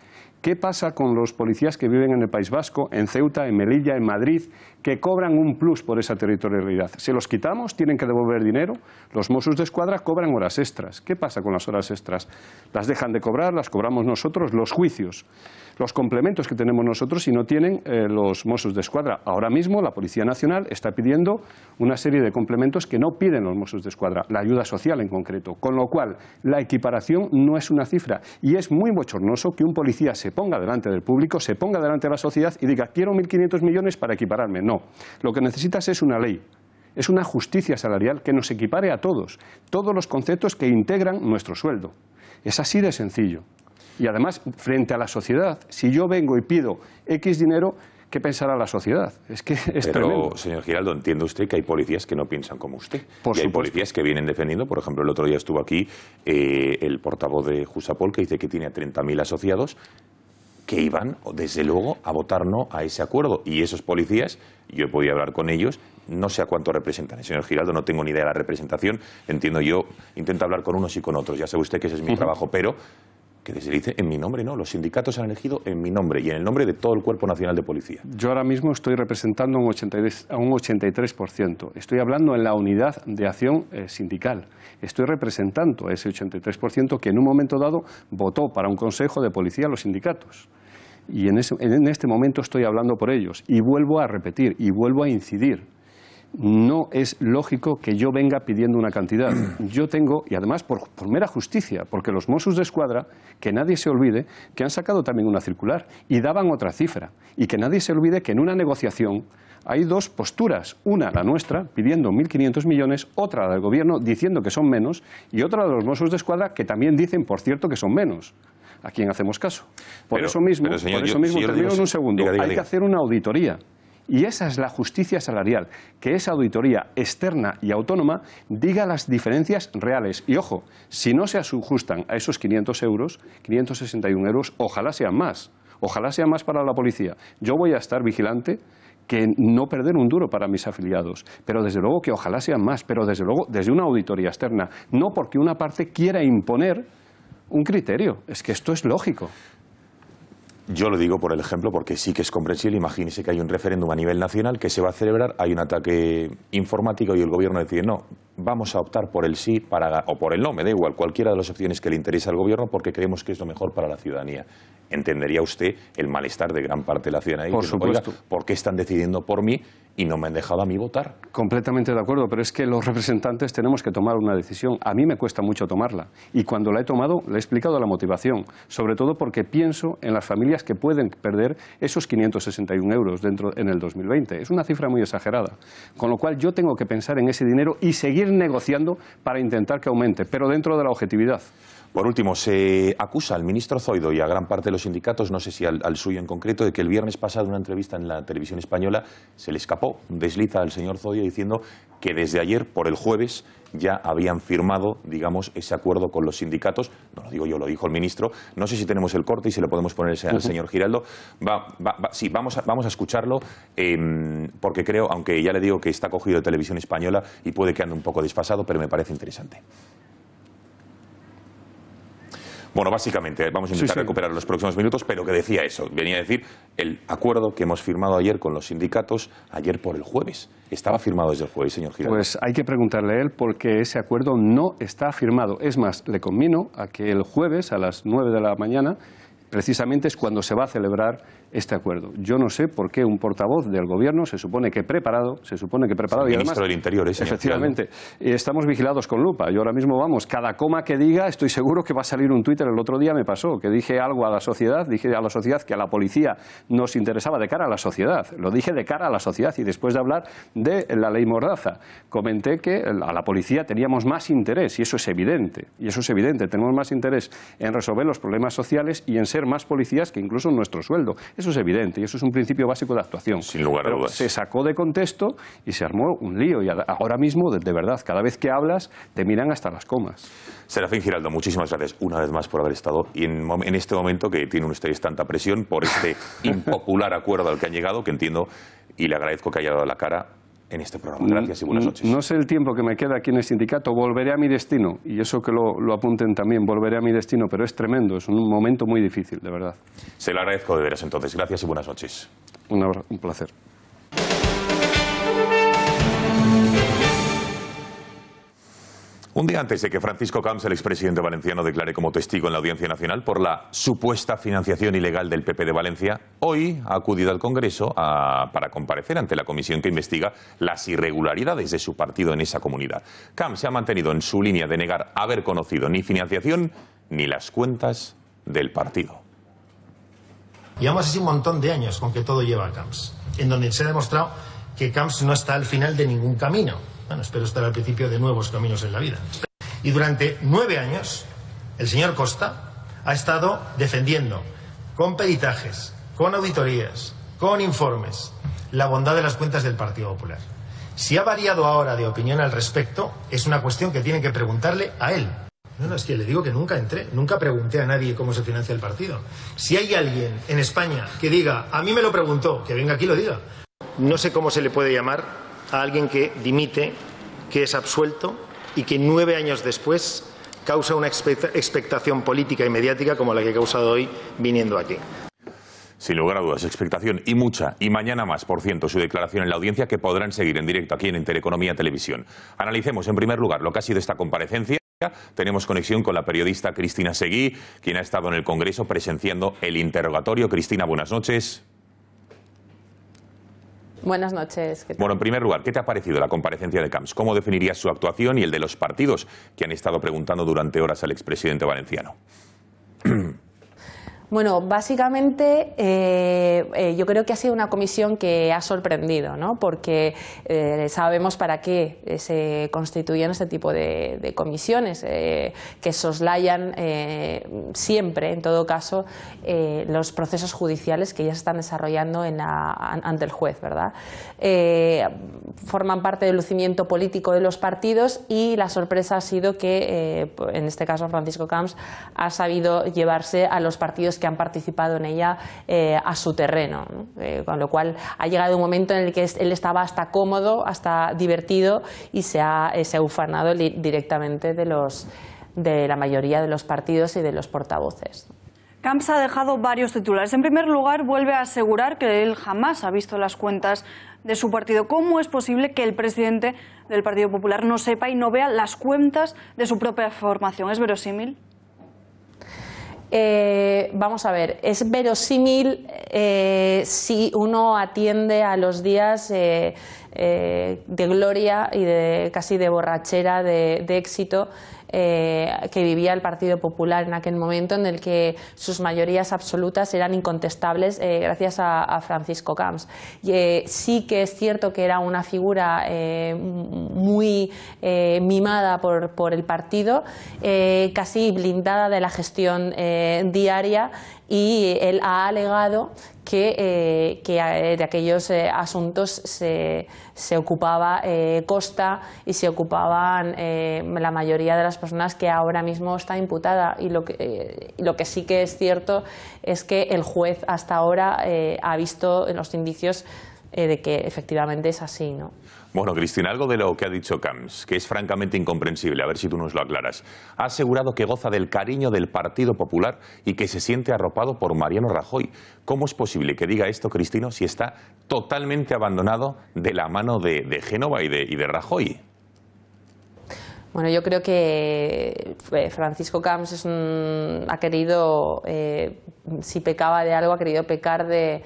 ¿Qué pasa con los policías que viven en el País Vasco, en Ceuta, en Melilla, en Madrid, que cobran un plus por esa territorialidad? ¿Se los quitamos? ¿Tienen que devolver dinero? Los Mossos de Escuadra cobran horas extras. ¿Qué pasa con las horas extras? ¿Las dejan de cobrar? ¿Las cobramos nosotros? Los juicios, los complementos que tenemos nosotros y no tienen los Mossos de Escuadra. Ahora mismo la Policía Nacional está pidiendo una serie de complementos que no piden los Mossos de Escuadra, la ayuda social en concreto. Con lo cual, la equiparación no es una cifra y es muy bochornoso que un policía se ponga delante del público, se ponga delante de la sociedad y diga quiero 1.500 millones para equipararme. No, lo que necesitas es una ley. Es una justicia salarial que nos equipare a todos los conceptos que integran nuestro sueldo. Es así de sencillo. Y además, frente a la sociedad, si yo vengo y pido X dinero, ¿qué pensará la sociedad? Es que es tremendo. Pero, señor Giraldo, entiende usted que hay policías que no piensan como usted. Por y hay supuesto. policías que vienen defendiendo, por ejemplo, el otro día estuvo aquí el portavoz de Jusapol, que dice que tiene a 30.000 asociados que iban, desde luego, a votar no a ese acuerdo. Y esos policías, yo he podido hablar con ellos, no sé a cuánto representan. Señor Giraldo, no tengo ni idea de la representación. Entiendo yo, intento hablar con unos y con otros. Ya sabe usted que ese es mi trabajo, pero que se dice en mi nombre, no. Los sindicatos han elegido en mi nombre y en el nombre de todo el Cuerpo Nacional de Policía. Yo ahora mismo estoy representando a un 83%. Estoy hablando en la unidad de acción sindical. Estoy representando a ese 83% que en un momento dado votó para un consejo de policía a los sindicatos. Y en este momento estoy hablando por ellos. Y vuelvo a repetir y vuelvo a incidir. No es lógico que yo venga pidiendo una cantidad. Yo tengo, y además por mera justicia, porque los Mossos de Escuadra, que nadie se olvide, que han sacado también una circular y daban otra cifra. Y que nadie se olvide que en una negociación hay dos posturas. Una, la nuestra, pidiendo 1.500 millones, otra, la del Gobierno, diciendo que son menos, y otra de los Mossos de Escuadra, que también dicen, por cierto, que son menos. a quién hacemos caso. Por eso mismo, termino en un segundo, hay que hacer una auditoría. Y esa es la justicia salarial, que esa auditoría externa y autónoma diga las diferencias reales. Y ojo, si no se ajustan a esos 500 euros, 561 euros, ojalá sean más. Ojalá sean más para la policía. Yo voy a estar vigilante que no perder un duro para mis afiliados, pero desde luego que ojalá sean más, pero desde luego desde una auditoría externa, no porque una parte quiera imponer un criterio. Es que esto es lógico. Yo lo digo por el ejemplo porque sí que es comprensible. Imagínese que hay un referéndum a nivel nacional que se va a celebrar, hay un ataque informático y el gobierno decide no, vamos a optar por el sí o por el no, me da igual, cualquiera de las opciones que le interesa al gobierno porque creemos que es lo mejor para la ciudadanía. ¿Entendería usted el malestar de gran parte de la ciudadanía? Por supuesto. Oiga, ¿por qué están decidiendo por mí y no me han dejado a mí votar? Completamente de acuerdo, pero es que los representantes tenemos que tomar una decisión. A mí me cuesta mucho tomarla y cuando la he tomado le he explicado la motivación, sobre todo porque pienso en las familias que pueden perder esos 561 euros en el 2020. Es una cifra muy exagerada, con lo cual yo tengo que pensar en ese dinero y seguir negociando para intentar que aumente, pero dentro de la objetividad. Por último, se acusa al ministro Zoido y a gran parte de los sindicatos, no sé si al suyo en concreto, de que el viernes pasado en una entrevista en la televisión española se le escapó un desliz al señor Zoido diciendo que desde ayer, por el jueves, ya habían firmado, digamos, ese acuerdo con los sindicatos. No lo digo yo, lo dijo el ministro. No sé si tenemos el corte y si le podemos poner al señor Giraldo. Sí, vamos a escucharlo, porque creo, aunque ya le digo que está cogido de televisión española y puede que ande un poco desfasado, pero me parece interesante. Bueno, básicamente, vamos a intentar recuperar los próximos minutos, pero que decía eso, venía a decir el acuerdo que hemos firmado ayer con los sindicatos, ayer por el jueves. ¿Estaba firmado desde el jueves, señor Giraldo? Pues hay que preguntarle a él porque ese acuerdo no está firmado. Es más, le conmino a que el jueves a las 9 de la mañana precisamente es cuando se va a celebrar este acuerdo. Yo no sé por qué un portavoz del Gobierno se supone que preparado el y ministro del Interior, efectivamente, estamos vigilados con lupa. Yo ahora mismo, vamos, cada coma que diga, estoy seguro que va a salir un Twitter. El otro día me pasó que dije algo a la sociedad, dije a la sociedad que a la policía nos interesaba de cara a la sociedad. Lo dije de cara a la sociedad y después de hablar de la ley Mordaza, comenté que a la policía teníamos más interés y eso es evidente. Tenemos más interés en resolver los problemas sociales y en ser más policías que incluso nuestro sueldo. Eso es evidente y eso es un principio básico de actuación. Sin lugar a dudas. Se sacó de contexto y se armó un lío y ahora mismo, de verdad, cada vez que hablas te miran hasta las comas. Serafín Giraldo, muchísimas gracias una vez más por haber estado y en este momento que tienen ustedes tanta presión por este impopular acuerdo al que han llegado, que entiendo y le agradezco que haya dado la cara en este programa. Gracias y buenas noches. No sé el tiempo que me queda aquí en el sindicato, volveré a mi destino, y eso que lo apunten también, volveré a mi destino, pero es tremendo, es un momento muy difícil, de verdad. Se lo agradezco de veras entonces. Gracias y buenas noches. Un placer. Un día antes de que Francisco Camps, el expresidente valenciano, declare como testigo en la Audiencia Nacional por la supuesta financiación ilegal del PP de Valencia, hoy ha acudido al Congreso para comparecer ante la comisión que investiga las irregularidades de su partido en esa comunidad. Camps se ha mantenido en su línea de negar haber conocido ni financiación ni las cuentas del partido. Llevamos así un montón de años con que todo lleva a Camps, en donde se ha demostrado que Camps no está al final de ningún camino. Bueno, espero estar al principio de nuevos caminos en la vida. Y durante 9 años, el señor Costa ha estado defendiendo con peritajes, con auditorías, con informes, la bondad de las cuentas del Partido Popular. Si ha variado ahora de opinión al respecto, es una cuestión que tienen que preguntarle a él. No, es que le digo que nunca nunca pregunté a nadie cómo se financia el partido. Si hay alguien en España que diga, a mí me lo preguntó, que venga aquí y lo diga. No sé cómo se le puede llamar a alguien que dimite, que es absuelto y que 9 años después causa una expectación política y mediática como la que ha causado hoy viniendo aquí. Sin lugar a dudas, expectación y mucha, y mañana más, por ciento, su declaración en la audiencia que podrán seguir en directo aquí en Intereconomía Televisión. Analicemos en primer lugar lo que ha sido esta comparecencia. Tenemos conexión con la periodista Cristina Seguí, quien ha estado en el Congreso presenciando el interrogatorio. Cristina, buenas noches. Buenas noches. Bueno, en primer lugar, ¿qué te ha parecido la comparecencia de Camps? ¿Cómo definirías su actuación y el de los partidos que han estado preguntando durante horas al expresidente valenciano? Bueno, básicamente yo creo que ha sido una comisión que ha sorprendido, ¿no? Porque sabemos para qué se constituyen este tipo de comisiones, que soslayan siempre, en todo caso, los procesos judiciales que ya se están desarrollando ante el juez, ¿verdad? Forman parte del lucimiento político de los partidos y la sorpresa ha sido que, en este caso, Francisco Camps ha sabido llevarse a los partidos que han participado en ella a su terreno, ¿no? Con lo cual ha llegado un momento en el que él estaba hasta cómodo, hasta divertido y se ha ufanado directamente de la mayoría de los partidos y de los portavoces. Camps ha dejado varios titulares. En primer lugar, vuelve a asegurar que él jamás ha visto las cuentas de su partido. ¿Cómo es posible que el presidente del Partido Popular no sepa y no vea las cuentas de su propia formación? ¿Es verosímil? Vamos a ver, es verosímil si uno atiende a los días de gloria y casi de borrachera, de éxito que vivía el Partido Popular en aquel momento, en el que sus mayorías absolutas eran incontestables gracias a Francisco Camps. Sí que es cierto que era una figura muy mimada por el partido, casi blindada de la gestión diaria, y él ha alegado que de aquellos asuntos se ocupaba Costa y se ocupaban la mayoría de las personas que ahora mismo está imputada. Y lo que sí que es cierto es que el juez hasta ahora ha visto en los indicios de que efectivamente es así, ¿no? Bueno, Cristina, algo de lo que ha dicho Camps, que es francamente incomprensible, a ver si tú nos lo aclaras. Ha asegurado que goza del cariño del Partido Popular y que se siente arropado por Mariano Rajoy. ¿Cómo es posible que diga esto, Cristino, si está totalmente abandonado de la mano de Génova y de Rajoy? Bueno, yo creo que Francisco Camps ha querido, si pecaba de algo, ha querido pecar de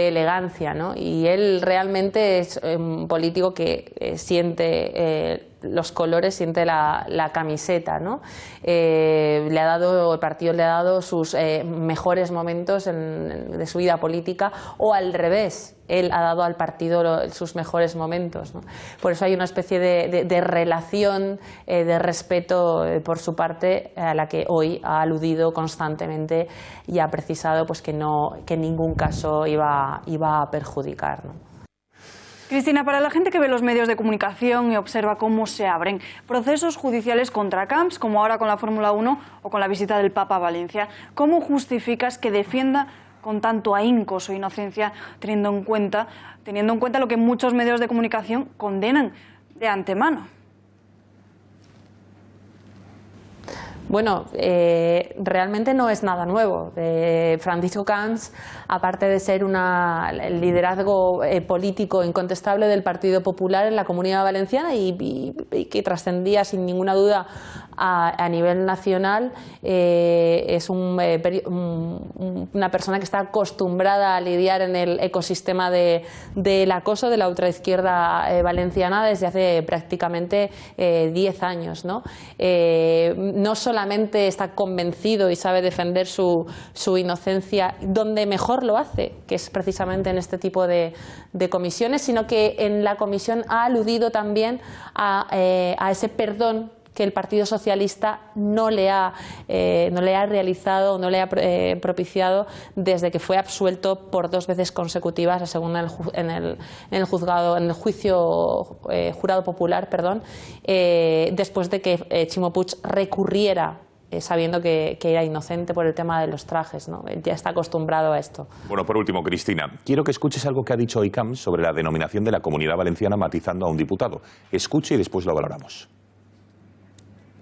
elegancia, ¿no? Y él realmente es un político que siente los colores, siente la camiseta, ¿no? El partido le ha dado sus mejores momentos de su vida política, o al revés, él ha dado al partido sus mejores momentos, ¿no? Por eso hay una especie de relación de respeto por su parte, a la que hoy ha aludido constantemente y ha precisado pues que en ningún caso iba a perjudicar, ¿no? Cristina, para la gente que ve los medios de comunicación y observa cómo se abren procesos judiciales contra Camps, como ahora con la Fórmula 1 o con la visita del Papa a Valencia, ¿cómo justificas que defienda con tanto ahínco su inocencia, teniendo en cuenta lo que muchos medios de comunicación condenan de antemano? Bueno, realmente no es nada nuevo. Francisco Camps, aparte de ser el liderazgo político incontestable del Partido Popular en la Comunidad Valenciana y que trascendía sin ninguna duda a nivel nacional, es una persona que está acostumbrada a lidiar en el ecosistema del acoso de la ultraizquierda valenciana desde hace prácticamente 10 años, ¿no? No solamente está convencido y sabe defender su inocencia donde mejor lo hace, que es precisamente en este tipo de comisiones, sino que en la comisión ha aludido también a ese perdón que el Partido Socialista no le ha realizado, no le ha propiciado desde que fue absuelto por 2 veces consecutivas, según en el juicio jurado popular, después de que Ximo Puig recurriera sabiendo que era inocente por el tema de los trajes, ¿no? Ya está acostumbrado a esto. Bueno, por último, Cristina, quiero que escuches algo que ha dicho hoy Camps sobre la denominación de la Comunidad Valenciana, matizando a un diputado. Escuche y después lo valoramos.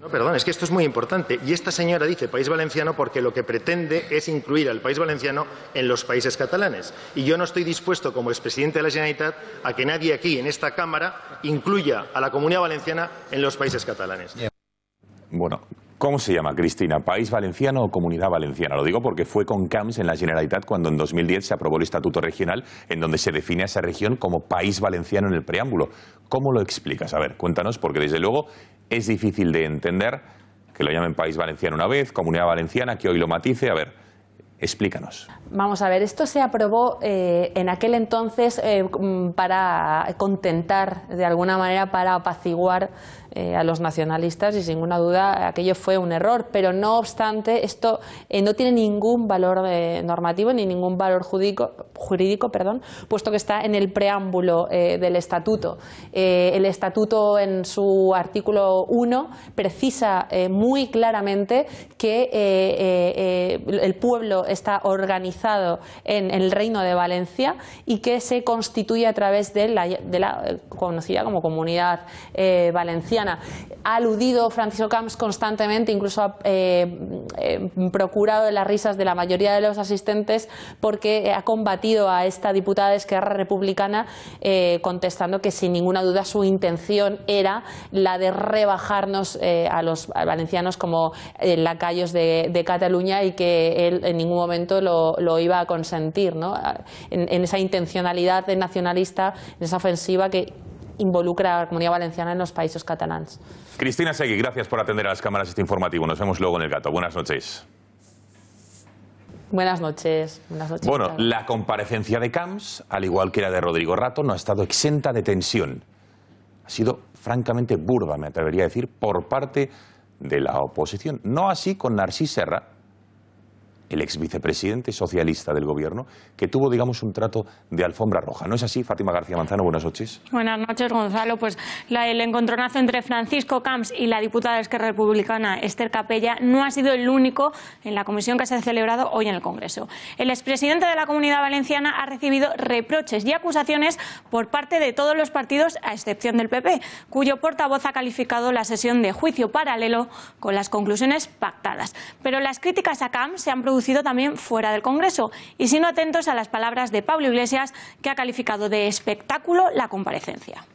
No, perdón, es que esto es muy importante. Y esta señora dice País Valenciano porque lo que pretende es incluir al País Valenciano en los países catalanes. Y yo no estoy dispuesto, como expresidente de la Generalitat, a que nadie aquí, en esta Cámara, incluya a la Comunidad Valenciana en los países catalanes. Bueno, ¿cómo se llama, Cristina? ¿País Valenciano o Comunidad Valenciana? Lo digo porque fue con Camps en la Generalitat cuando en 2010 se aprobó el Estatuto Regional, en donde se define a esa región como País Valenciano en el preámbulo. ¿Cómo lo explicas? A ver, cuéntanos, porque desde luego es difícil de entender que lo llamen País Valenciano una vez, Comunidad Valenciana, que hoy lo matice. A ver, Explícanos. Vamos a ver, esto se aprobó en aquel entonces para contentar, de alguna manera, para apaciguar a los nacionalistas, y sin ninguna duda aquello fue un error, pero no obstante esto no tiene ningún valor normativo ni ningún valor jurídico, puesto que está en el preámbulo del Estatuto. El Estatuto, en su artículo 1, precisa muy claramente que el pueblo está organizado en el Reino de Valencia y que se constituye a través de la conocida como Comunidad Valenciana. Ha aludido Francisco Camps constantemente, incluso ha procurado las risas de la mayoría de los asistentes, porque ha combatido a esta diputada de Esquerra Republicana contestando que sin ninguna duda su intención era la de rebajarnos a los valencianos como lacayos de Cataluña, y que él en ningún momento lo iba a consentir, ¿no? En esa intencionalidad de nacionalista, en esa ofensiva que involucra a la Comunidad Valenciana en los países catalanes. Cristina Seguí, gracias por atender a las cámaras este informativo. Nos vemos luego en El Gato. Buenas noches. Buenas noches. Buenas noches. Bueno, la comparecencia de Camps, al igual que la de Rodrigo Rato, no ha estado exenta de tensión. Ha sido francamente burda, me atrevería a decir, por parte de la oposición. No así con Narcís Serra, el ex vicepresidente socialista del gobierno, que tuvo, digamos, un trato de alfombra roja. ¿No es así, Fátima García Manzano? Buenas noches. Buenas noches, Gonzalo. Pues el encontronazo entre Francisco Camps y la diputada de Esquerra Republicana, Esther Capella, no ha sido el único en la comisión que se ha celebrado hoy en el Congreso. El expresidente de la Comunidad Valenciana ha recibido reproches y acusaciones por parte de todos los partidos, a excepción del PP, cuyo portavoz ha calificado la sesión de juicio paralelo con las conclusiones pactadas. Pero las críticas a Camps se han producido también fuera del Congreso, y si no, atentos a las palabras de Pablo Iglesias, que ha calificado de espectáculo la comparecencia.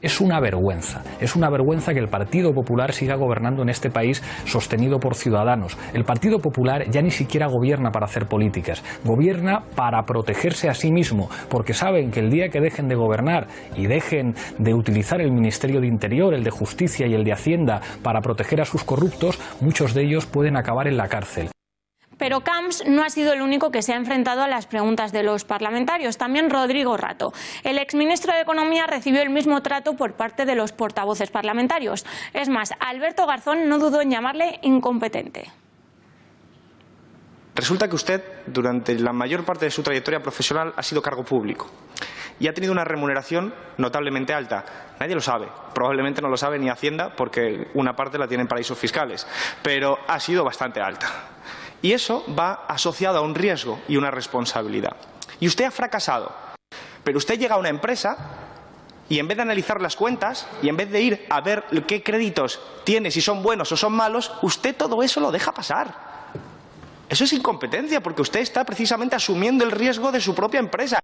Es una vergüenza que el Partido Popular siga gobernando en este país sostenido por Ciudadanos. El Partido Popular ya ni siquiera gobierna para hacer políticas, gobierna para protegerse a sí mismo, porque saben que el día que dejen de gobernar y dejen de utilizar el Ministerio de Interior, el de Justicia y el de Hacienda para proteger a sus corruptos, muchos de ellos pueden acabar en la cárcel. Pero Camps no ha sido el único que se ha enfrentado a las preguntas de los parlamentarios, también Rodrigo Rato. El exministro de Economía recibió el mismo trato por parte de los portavoces parlamentarios. Es más, Alberto Garzón no dudó en llamarle incompetente. Resulta que usted, durante la mayor parte de su trayectoria profesional, ha sido cargo público y ha tenido una remuneración notablemente alta. Nadie lo sabe, probablemente no lo sabe ni Hacienda, porque una parte la tiene en paraísos fiscales, pero ha sido bastante alta. Y eso va asociado a un riesgo y una responsabilidad. Y usted ha fracasado. Pero usted llega a una empresa y, en vez de analizar las cuentas y en vez de ir a ver qué créditos tiene, si son buenos o son malos, usted todo eso lo deja pasar. Eso es incompetencia, porque usted está precisamente asumiendo el riesgo de su propia empresa.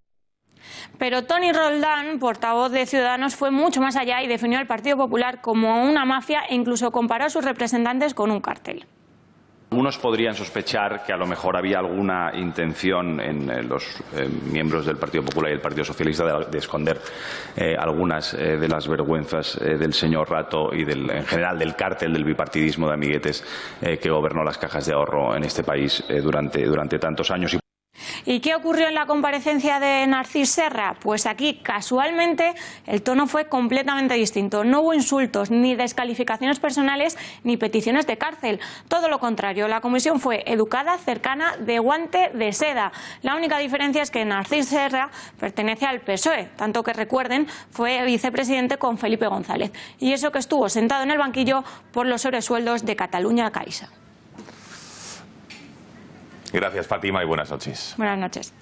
Pero Toni Roldán, portavoz de Ciudadanos, fue mucho más allá y definió al Partido Popular como una mafia e incluso comparó a sus representantes con un cártel. Algunos podrían sospechar que a lo mejor había alguna intención en los miembros del Partido Popular y el Partido Socialista de esconder algunas de las vergüenzas del señor Rato y en general del cártel del bipartidismo de amiguetes que gobernó las cajas de ahorro en este país durante tantos años. ¿Y qué ocurrió en la comparecencia de Narcís Serra? Pues aquí, casualmente, el tono fue completamente distinto. No hubo insultos, ni descalificaciones personales, ni peticiones de cárcel. Todo lo contrario, la comisión fue educada, cercana, de guante de seda. La única diferencia es que Narcís Serra pertenece al PSOE, tanto que, recuerden, fue vicepresidente con Felipe González. Y eso que estuvo sentado en el banquillo por los sobresueldos de Catalunya Caixa. Gracias, Fátima, y buenas noches. Buenas noches.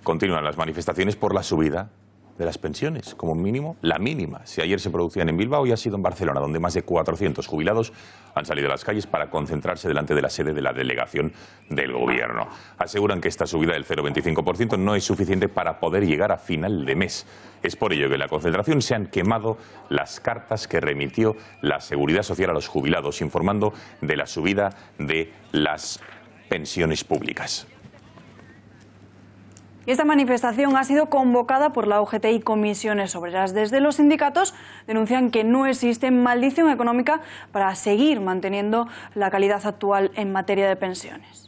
Continúan las manifestaciones por la subida de las pensiones, como mínimo la mínima. Si ayer se producían en Bilbao, hoy ha sido en Barcelona, donde más de 400 jubilados han salido a las calles para concentrarse delante de la sede de la delegación del Gobierno. Aseguran que esta subida del 0,25% no es suficiente para poder llegar a final de mes. Es por ello que en la concentración se han quemado las cartas que remitió la Seguridad Social a los jubilados, informando de la subida de las pensiones públicas. Y esta manifestación ha sido convocada por la UGT y comisiones obreras. Desde los sindicatos denuncian que no existe maldición económica para seguir manteniendo la calidad actual en materia de pensiones.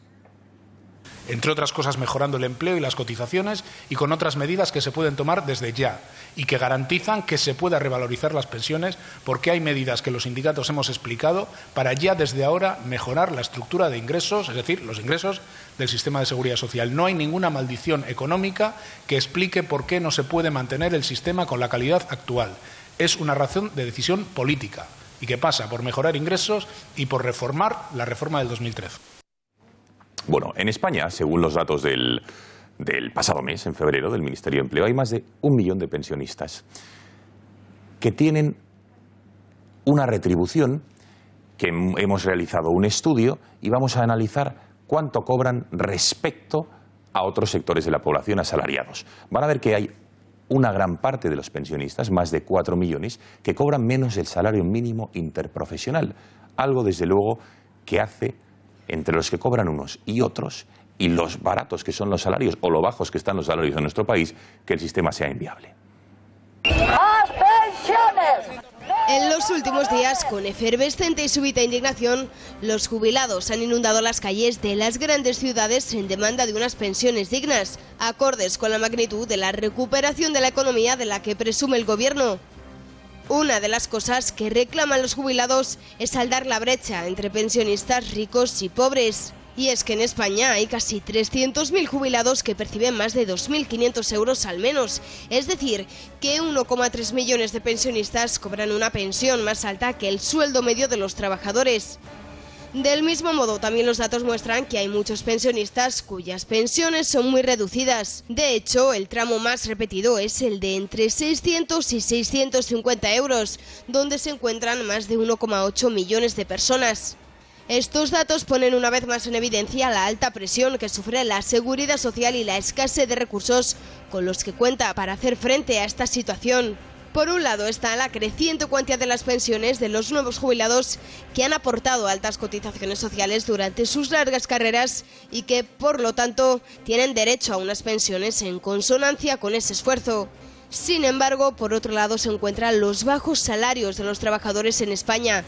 Entre otras cosas, mejorando el empleo y las cotizaciones y con otras medidas que se pueden tomar desde ya y que garantizan que se pueda revalorizar las pensiones, porque hay medidas que los sindicatos hemos explicado para ya desde ahora mejorar la estructura de ingresos, es decir, los ingresos del sistema de seguridad social. No hay ninguna maldición económica que explique por qué no se puede mantener el sistema con la calidad actual. Es una razón de decisión política y que pasa por mejorar ingresos y por reformar la reforma del 2013. Bueno, en España, según los datos del pasado mes, en febrero, del Ministerio de Empleo, hay más de 1 millón de pensionistas que tienen una retribución, que hemos realizado un estudio y vamos a analizar cuánto cobran respecto a otros sectores de la población asalariados. Van a ver que hay una gran parte de los pensionistas, más de 4 millones, que cobran menos del salario mínimo interprofesional. Algo, desde luego, que hace entre los que cobran unos y otros, y los baratos que son los salarios o lo bajos que están los salarios en nuestro país, que el sistema sea inviable. ¡Más pensiones! En los últimos días, con efervescente y súbita indignación, los jubilados han inundado las calles de las grandes ciudades en demanda de unas pensiones dignas, acordes con la magnitud de la recuperación de la economía de la que presume el gobierno. Una de las cosas que reclaman los jubilados es saldar la brecha entre pensionistas ricos y pobres. Y es que en España hay casi 300.000 jubilados que perciben más de 2.500 euros al menos. Es decir, que 1,3 millones de pensionistas cobran una pensión más alta que el sueldo medio de los trabajadores. Del mismo modo, también los datos muestran que hay muchos pensionistas cuyas pensiones son muy reducidas. De hecho, el tramo más repetido es el de entre 600 y 650 euros, donde se encuentran más de 1,8 millones de personas. Estos datos ponen una vez más en evidencia la alta presión que sufre la seguridad social y la escasez de recursos con los que cuenta para hacer frente a esta situación. Por un lado está la creciente cuantía de las pensiones de los nuevos jubilados que han aportado altas cotizaciones sociales durante sus largas carreras y que, por lo tanto, tienen derecho a unas pensiones en consonancia con ese esfuerzo. Sin embargo, por otro lado se encuentran los bajos salarios de los trabajadores en España.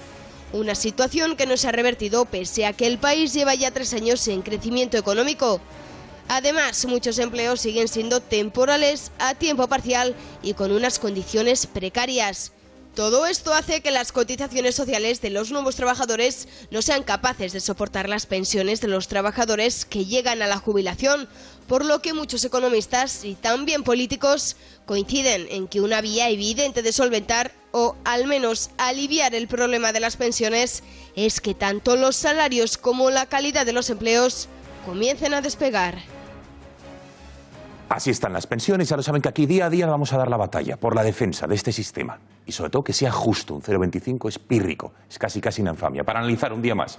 Una situación que no se ha revertido pese a que el país lleva ya 3 años en crecimiento económico. Además, muchos empleos siguen siendo temporales, a tiempo parcial y con unas condiciones precarias. Todo esto hace que las cotizaciones sociales de los nuevos trabajadores no sean capaces de soportar las pensiones de los trabajadores que llegan a la jubilación, por lo que muchos economistas y también políticos coinciden en que una vía evidente de solventar o al menos aliviar el problema de las pensiones es que tanto los salarios como la calidad de los empleos comiencen a despegar. Así están las pensiones, ya lo saben que aquí día a día vamos a dar la batalla por la defensa de este sistema y sobre todo que sea justo. Un 0,25 es pírrico, es casi una infamia. Para analizar un día más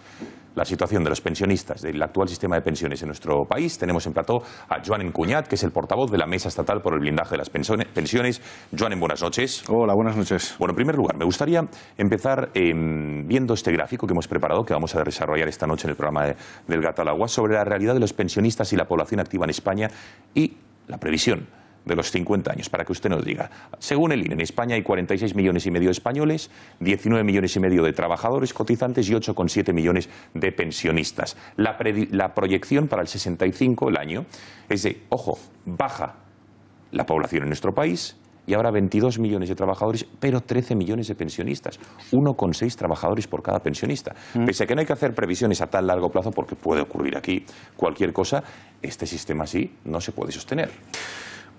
la situación de los pensionistas, del actual sistema de pensiones en nuestro país, tenemos en plató a Joan Encuñat, que es el portavoz de la Mesa Estatal por el Blindaje de las Pensiones. Joan, buenas noches. Hola, buenas noches. Bueno, en primer lugar, me gustaría empezar viendo este gráfico que hemos preparado, que vamos a desarrollar esta noche en el programa del Gato al Agua, sobre la realidad de los pensionistas y la población activa en España y la previsión de los 50 años, para que usted nos diga. Según el INE, en España hay 46,5 millones de españoles, 19,5 millones de trabajadores cotizantes y 8,7 millones de pensionistas. La proyección para el 65, el año, es de, ojo, baja la población en nuestro país y habrá 22 millones de trabajadores, pero 13 millones de pensionistas. 1,6 trabajadores por cada pensionista. Pese a que no hay que hacer previsiones a tan largo plazo, porque puede ocurrir aquí cualquier cosa, este sistema así no se puede sostener.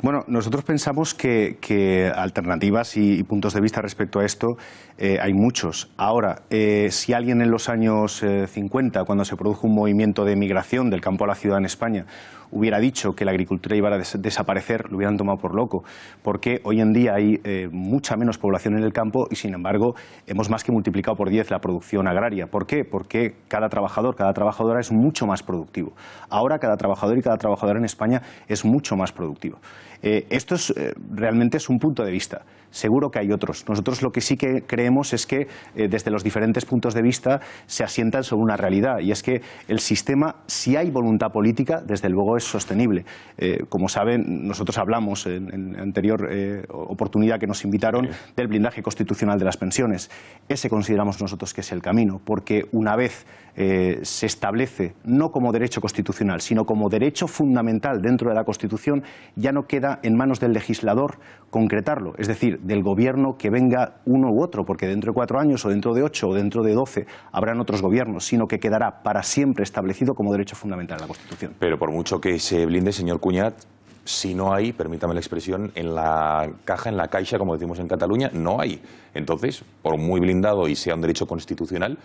Bueno, nosotros pensamos que alternativas y puntos de vista respecto a esto hay muchos. Ahora, si alguien en los años 50, cuando se produjo un movimiento de migración del campo a la ciudad en España, hubiera dicho que la agricultura iba a desaparecer, lo hubieran tomado por loco, porque hoy en día hay mucha menos población en el campo y, sin embargo, hemos más que multiplicado por 10 la producción agraria. ¿Por qué? Porque cada trabajador, cada trabajadora es mucho más productivo. Ahora cada trabajador y cada trabajadora en España es mucho más productivo. Esto realmente es un punto de vista. Seguro que hay otros. Nosotros lo que sí que creemos es que desde los diferentes puntos de vista se asientan sobre una realidad, y es que el sistema, si hay voluntad política, desde luego es sostenible. Como saben, nosotros hablamos en anterior oportunidad que nos invitaron del blindaje constitucional de las pensiones. Ese consideramos nosotros que es el camino, porque una vez se establece, no como derecho constitucional, sino como derecho fundamental dentro de la Constitución, ya no queda en manos del legislador concretarlo, es decir, del gobierno que venga uno u otro, porque dentro de 4 años o dentro de 8 o dentro de 12 habrán otros gobiernos, sino que quedará para siempre establecido como derecho fundamental de la Constitución. Pero por mucho que se blinde, señor Cuñat, si no hay, permítame la expresión, en la caja, en la caixa, como decimos en Cataluña, no hay. Entonces, por muy blindado y sea un derecho constitucional,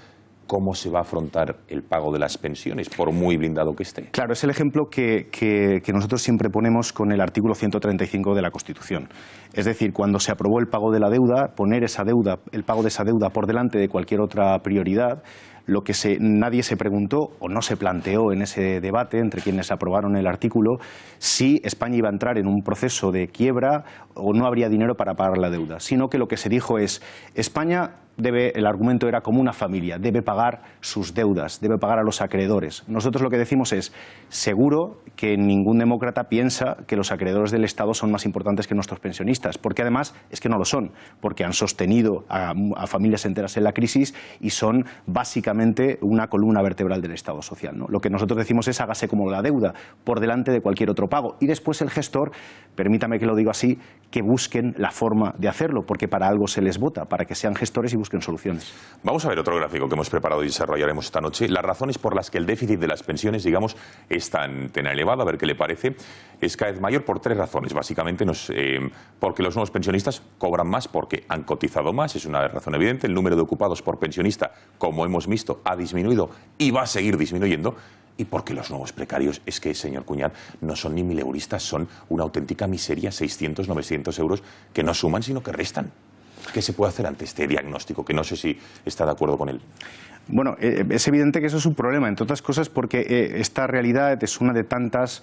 ¿cómo se va a afrontar el pago de las pensiones, por muy blindado que esté? Claro, es el ejemplo que nosotros siempre ponemos con el artículo 135 de la Constitución. Es decir, cuando se aprobó el pago de la deuda, poner esa deuda, el pago de esa deuda por delante de cualquier otra prioridad, lo que nadie se preguntó o no se planteó en ese debate entre quienes aprobaron el artículo si España iba a entrar en un proceso de quiebra o no habría dinero para pagar la deuda, sino que lo que se dijo es España el argumento era como una familia, debe pagar sus deudas, debe pagar a los acreedores. Nosotros lo que decimos es, seguro que ningún demócrata piensa que los acreedores del Estado son más importantes que nuestros pensionistas, porque además es que no lo son, porque han sostenido a familias enteras en la crisis y son básicamente una columna vertebral del Estado social, ¿no? Lo que nosotros decimos es hágase como la deuda, por delante de cualquier otro pago. Y después el gestor, permítame que lo diga así, que busquen la forma de hacerlo, porque para algo se les vota, para que sean gestores y busquen soluciones. Vamos a ver otro gráfico que hemos preparado y desarrollaremos esta noche. Las razones por las que el déficit de las pensiones, digamos, es tan elevado, a ver qué le parece, es cada vez mayor por 3 razones. Básicamente, porque los nuevos pensionistas cobran más porque han cotizado más, es una razón evidente. El número de ocupados por pensionista, como hemos visto, ha disminuido y va a seguir disminuyendo. Y porque los nuevos precarios, es que, señor Cuñat, no son ni mileuristas, son una auténtica miseria, 600, 900 euros, que no suman, sino que restan. ¿Qué se puede hacer ante este diagnóstico? Que no sé si está de acuerdo con él. Bueno, es evidente que eso es un problema, entre otras cosas porque esta realidad es una de tantas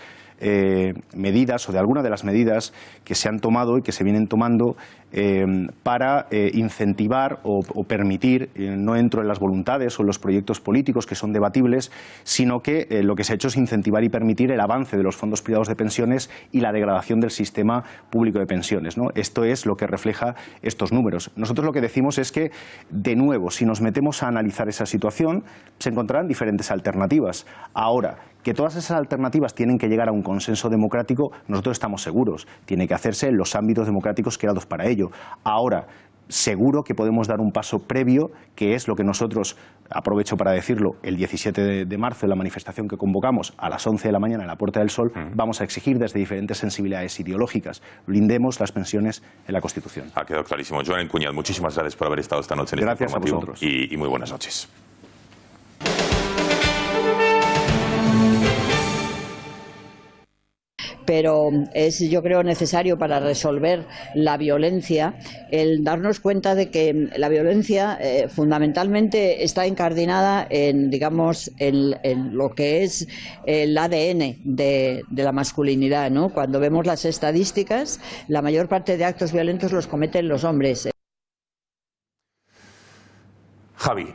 medidas o de alguna de las medidas que se han tomado y que se vienen tomando para incentivar o permitir, no entro en las voluntades o en los proyectos políticos que son debatibles, sino que lo que se ha hecho es incentivar y permitir el avance de los fondos privados de pensiones y la degradación del sistema público de pensiones, ¿no? Esto es lo que refleja estos números. Nosotros lo que decimos es que, de nuevo, si nos metemos a analizar esa situación, se encontrarán diferentes alternativas. Ahora, que todas esas alternativas tienen que llegar a un consenso democrático, nosotros estamos seguros. Tiene que hacerse en los ámbitos democráticos creados para ello. Ahora, seguro que podemos dar un paso previo, que es lo que nosotros, aprovecho para decirlo, el 17 de marzo, en la manifestación que convocamos a las 11 de la mañana en la Puerta del Sol, vamos a exigir desde diferentes sensibilidades ideológicas, blindemos las pensiones en la Constitución. Ha quedado clarísimo. Joan Cuñat, muchísimas gracias por haber estado esta noche en este informativo. Gracias a vosotros. Y muy buenas noches. Pero es, yo creo, necesario para resolver la violencia el darnos cuenta de que la violencia fundamentalmente está incardinada en, digamos, en lo que es el ADN de la masculinidad, ¿no? Cuando vemos las estadísticas, la mayor parte de actos violentos los cometen los hombres. Javi,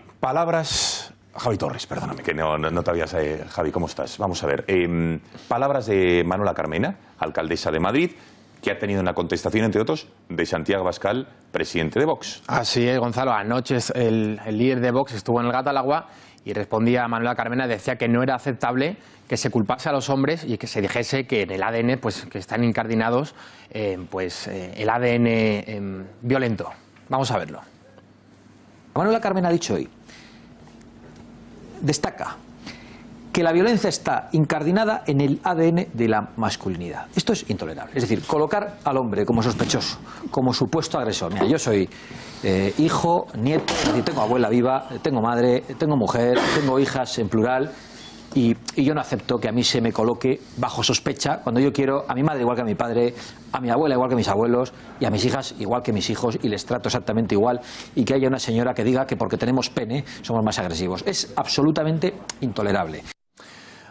Javi Torres, perdóname, que no te habías... Javi, ¿cómo estás? Vamos a ver. Palabras de Manuela Carmena, alcaldesa de Madrid, que ha tenido una contestación, entre otros, de Santiago Abascal, presidente de Vox. Así es, Gonzalo. Anoche el líder de Vox estuvo en el Gato al Agua y respondía a Manuela Carmena, decía que no era aceptable que se culpase a los hombres y que se dijese que en el ADN, pues, que están incardinados, el ADN violento. Vamos a verlo. Manuela Carmena ha dicho hoy, destaca que la violencia está incardinada en el ADN de la masculinidad. Esto es intolerable. Es decir, colocar al hombre como sospechoso, como supuesto agresor. Mira, yo soy hijo, nieto, tengo abuela viva, tengo madre, tengo mujer, tengo hijas en plural, y yo no acepto que a mí se me coloque bajo sospecha cuando yo quiero a mi madre igual que a mi padre, a mi abuela igual que a mis abuelos y a mis hijas igual que a mis hijos, y les trato exactamente igual, y que haya una señora que diga que porque tenemos pene somos más agresivos. Es absolutamente intolerable.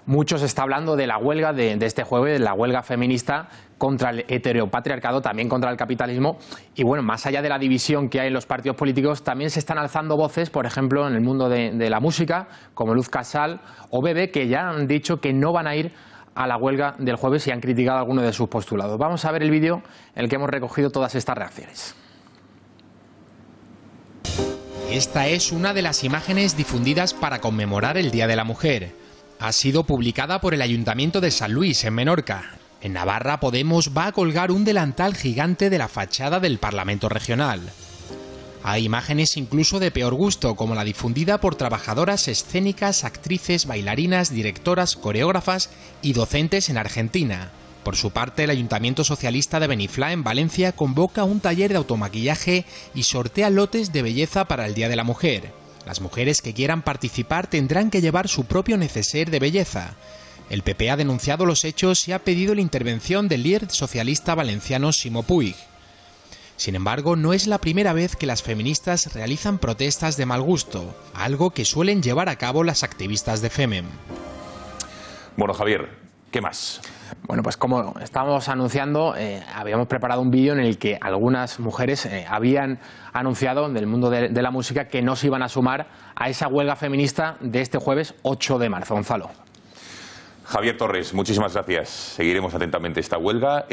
Mucho se está hablando de la huelga de este jueves, de la huelga feminista contra el heteropatriarcado, también contra el capitalismo. Y bueno, más allá de la división que hay en los partidos políticos, también se están alzando voces, por ejemplo, en el mundo de la música, como Luz Casal o Bebe, que ya han dicho que no van a ir a la huelga del jueves y han criticado algunos de sus postulados. Vamos a ver el vídeo en el que hemos recogido todas estas reacciones. Esta es una de las imágenes difundidas para conmemorar el Día de la Mujer. Ha sido publicada por el Ayuntamiento de San Luis, en Menorca. En Navarra, Podemos va a colgar un delantal gigante de la fachada del Parlamento Regional. Hay imágenes incluso de peor gusto, como la difundida por trabajadoras escénicas, actrices, bailarinas, directoras, coreógrafas y docentes en Argentina. Por su parte, el Ayuntamiento Socialista de Beniflá, en Valencia, convoca un taller de automaquillaje y sortea lotes de belleza para el Día de la Mujer. Las mujeres que quieran participar tendrán que llevar su propio neceser de belleza. El PP ha denunciado los hechos y ha pedido la intervención del líder socialista valenciano Ximo Puig. Sin embargo, no es la primera vez que las feministas realizan protestas de mal gusto, algo que suelen llevar a cabo las activistas de Femem. Bueno, Javier, ¿qué más? Bueno, pues como estábamos anunciando, habíamos preparado un vídeo en el que algunas mujeres habían anunciado del mundo de la música que no se iban a sumar a esa huelga feminista de este jueves 8 de marzo. Gonzalo. Javier Torres, muchísimas gracias. Seguiremos atentamente esta huelga,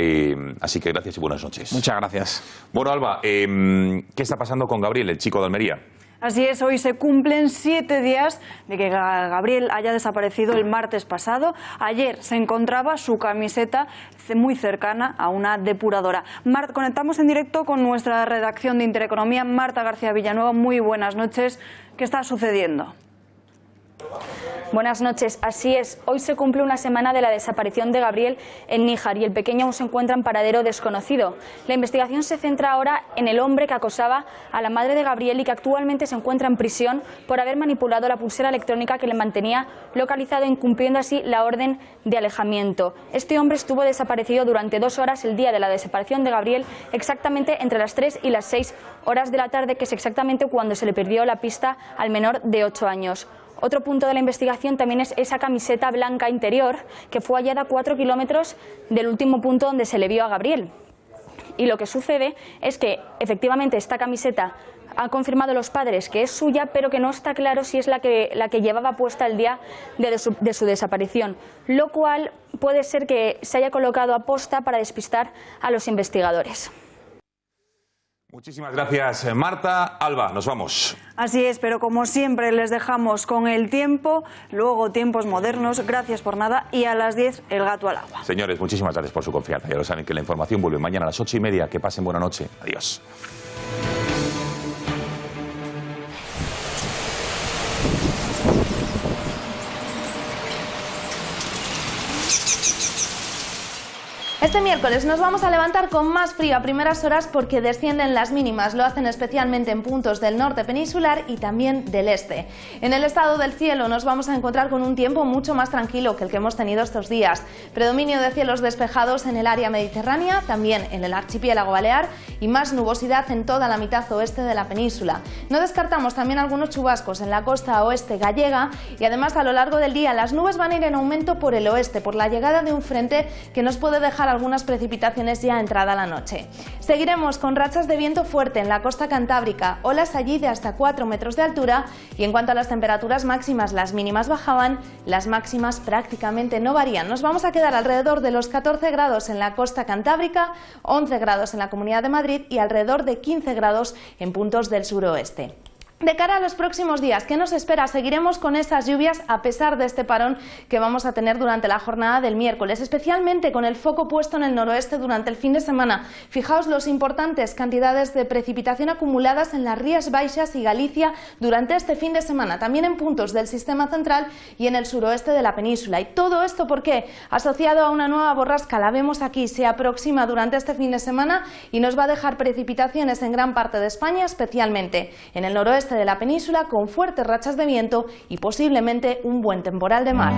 así que gracias y buenas noches. Muchas gracias. Bueno, Alba, ¿qué está pasando con Gabriel, el chico de Almería? Así es, hoy se cumplen 7 días de que Gabriel haya desaparecido el martes pasado. Ayer se encontraba su camiseta muy cercana a una depuradora. Conectamos en directo con nuestra redacción de Intereconomía, Marta García Villanueva. Muy buenas noches. ¿Qué está sucediendo? Buenas noches, así es. Hoy se cumple una semana de la desaparición de Gabriel en Níjar y el pequeño aún se encuentra en paradero desconocido. La investigación se centra ahora en el hombre que acosaba a la madre de Gabriel y que actualmente se encuentra en prisión por haber manipulado la pulsera electrónica que le mantenía localizado, incumpliendo así la orden de alejamiento. Este hombre estuvo desaparecido durante 2 horas el día de la desaparición de Gabriel, exactamente entre las 3 y las 6 horas de la tarde, que es exactamente cuando se le perdió la pista al menor de 8 años. Otro punto de la investigación también es esa camiseta blanca interior que fue hallada a 4 kilómetros del último punto donde se le vio a Gabriel. Y lo que sucede es que efectivamente esta camiseta han confirmado los padres que es suya, pero que no está claro si es la que llevaba puesta el día de su desaparición, lo cual puede ser que se haya colocado a posta para despistar a los investigadores. Muchísimas gracias, Marta. Alba, nos vamos. Así es, pero como siempre les dejamos con el tiempo, luego tiempos modernos, gracias por nada, y a las 10 el gato al agua. Señores, muchísimas gracias por su confianza. Ya lo saben que la información vuelve mañana a las 8:30. Que pasen buena noche. Adiós. Este miércoles nos vamos a levantar con más frío a primeras horas porque descienden las mínimas. Lo hacen especialmente en puntos del norte peninsular y también del este. En el estado del cielo nos vamos a encontrar con un tiempo mucho más tranquilo que el que hemos tenido estos días. Predominio de cielos despejados en el área mediterránea, también en el archipiélago balear, y más nubosidad en toda la mitad oeste de la península. No descartamos también algunos chubascos en la costa oeste gallega y además a lo largo del día las nubes van a ir en aumento por el oeste, por la llegada de un frente que nos puede dejar algunas precipitaciones ya entrada la noche. Seguiremos con rachas de viento fuerte en la costa cantábrica, olas allí de hasta 4 metros de altura, y en cuanto a las temperaturas máximas, las mínimas bajaban, las máximas prácticamente no varían. Nos vamos a quedar alrededor de los 14 grados en la costa cantábrica, 11 grados en la Comunidad de Madrid y alrededor de 15 grados en puntos del suroeste. De cara a los próximos días, ¿qué nos espera? Seguiremos con esas lluvias a pesar de este parón que vamos a tener durante la jornada del miércoles, especialmente con el foco puesto en el noroeste durante el fin de semana. Fijaos las importantes cantidades de precipitación acumuladas en las Rías Baixas y Galicia durante este fin de semana, también en puntos del sistema central y en el suroeste de la península. Y todo esto, ¿por qué? Asociado a una nueva borrasca, la vemos aquí, se aproxima durante este fin de semana y nos va a dejar precipitaciones en gran parte de España, especialmente en el noroeste de la península, con fuertes rachas de viento y posiblemente un buen temporal de mar.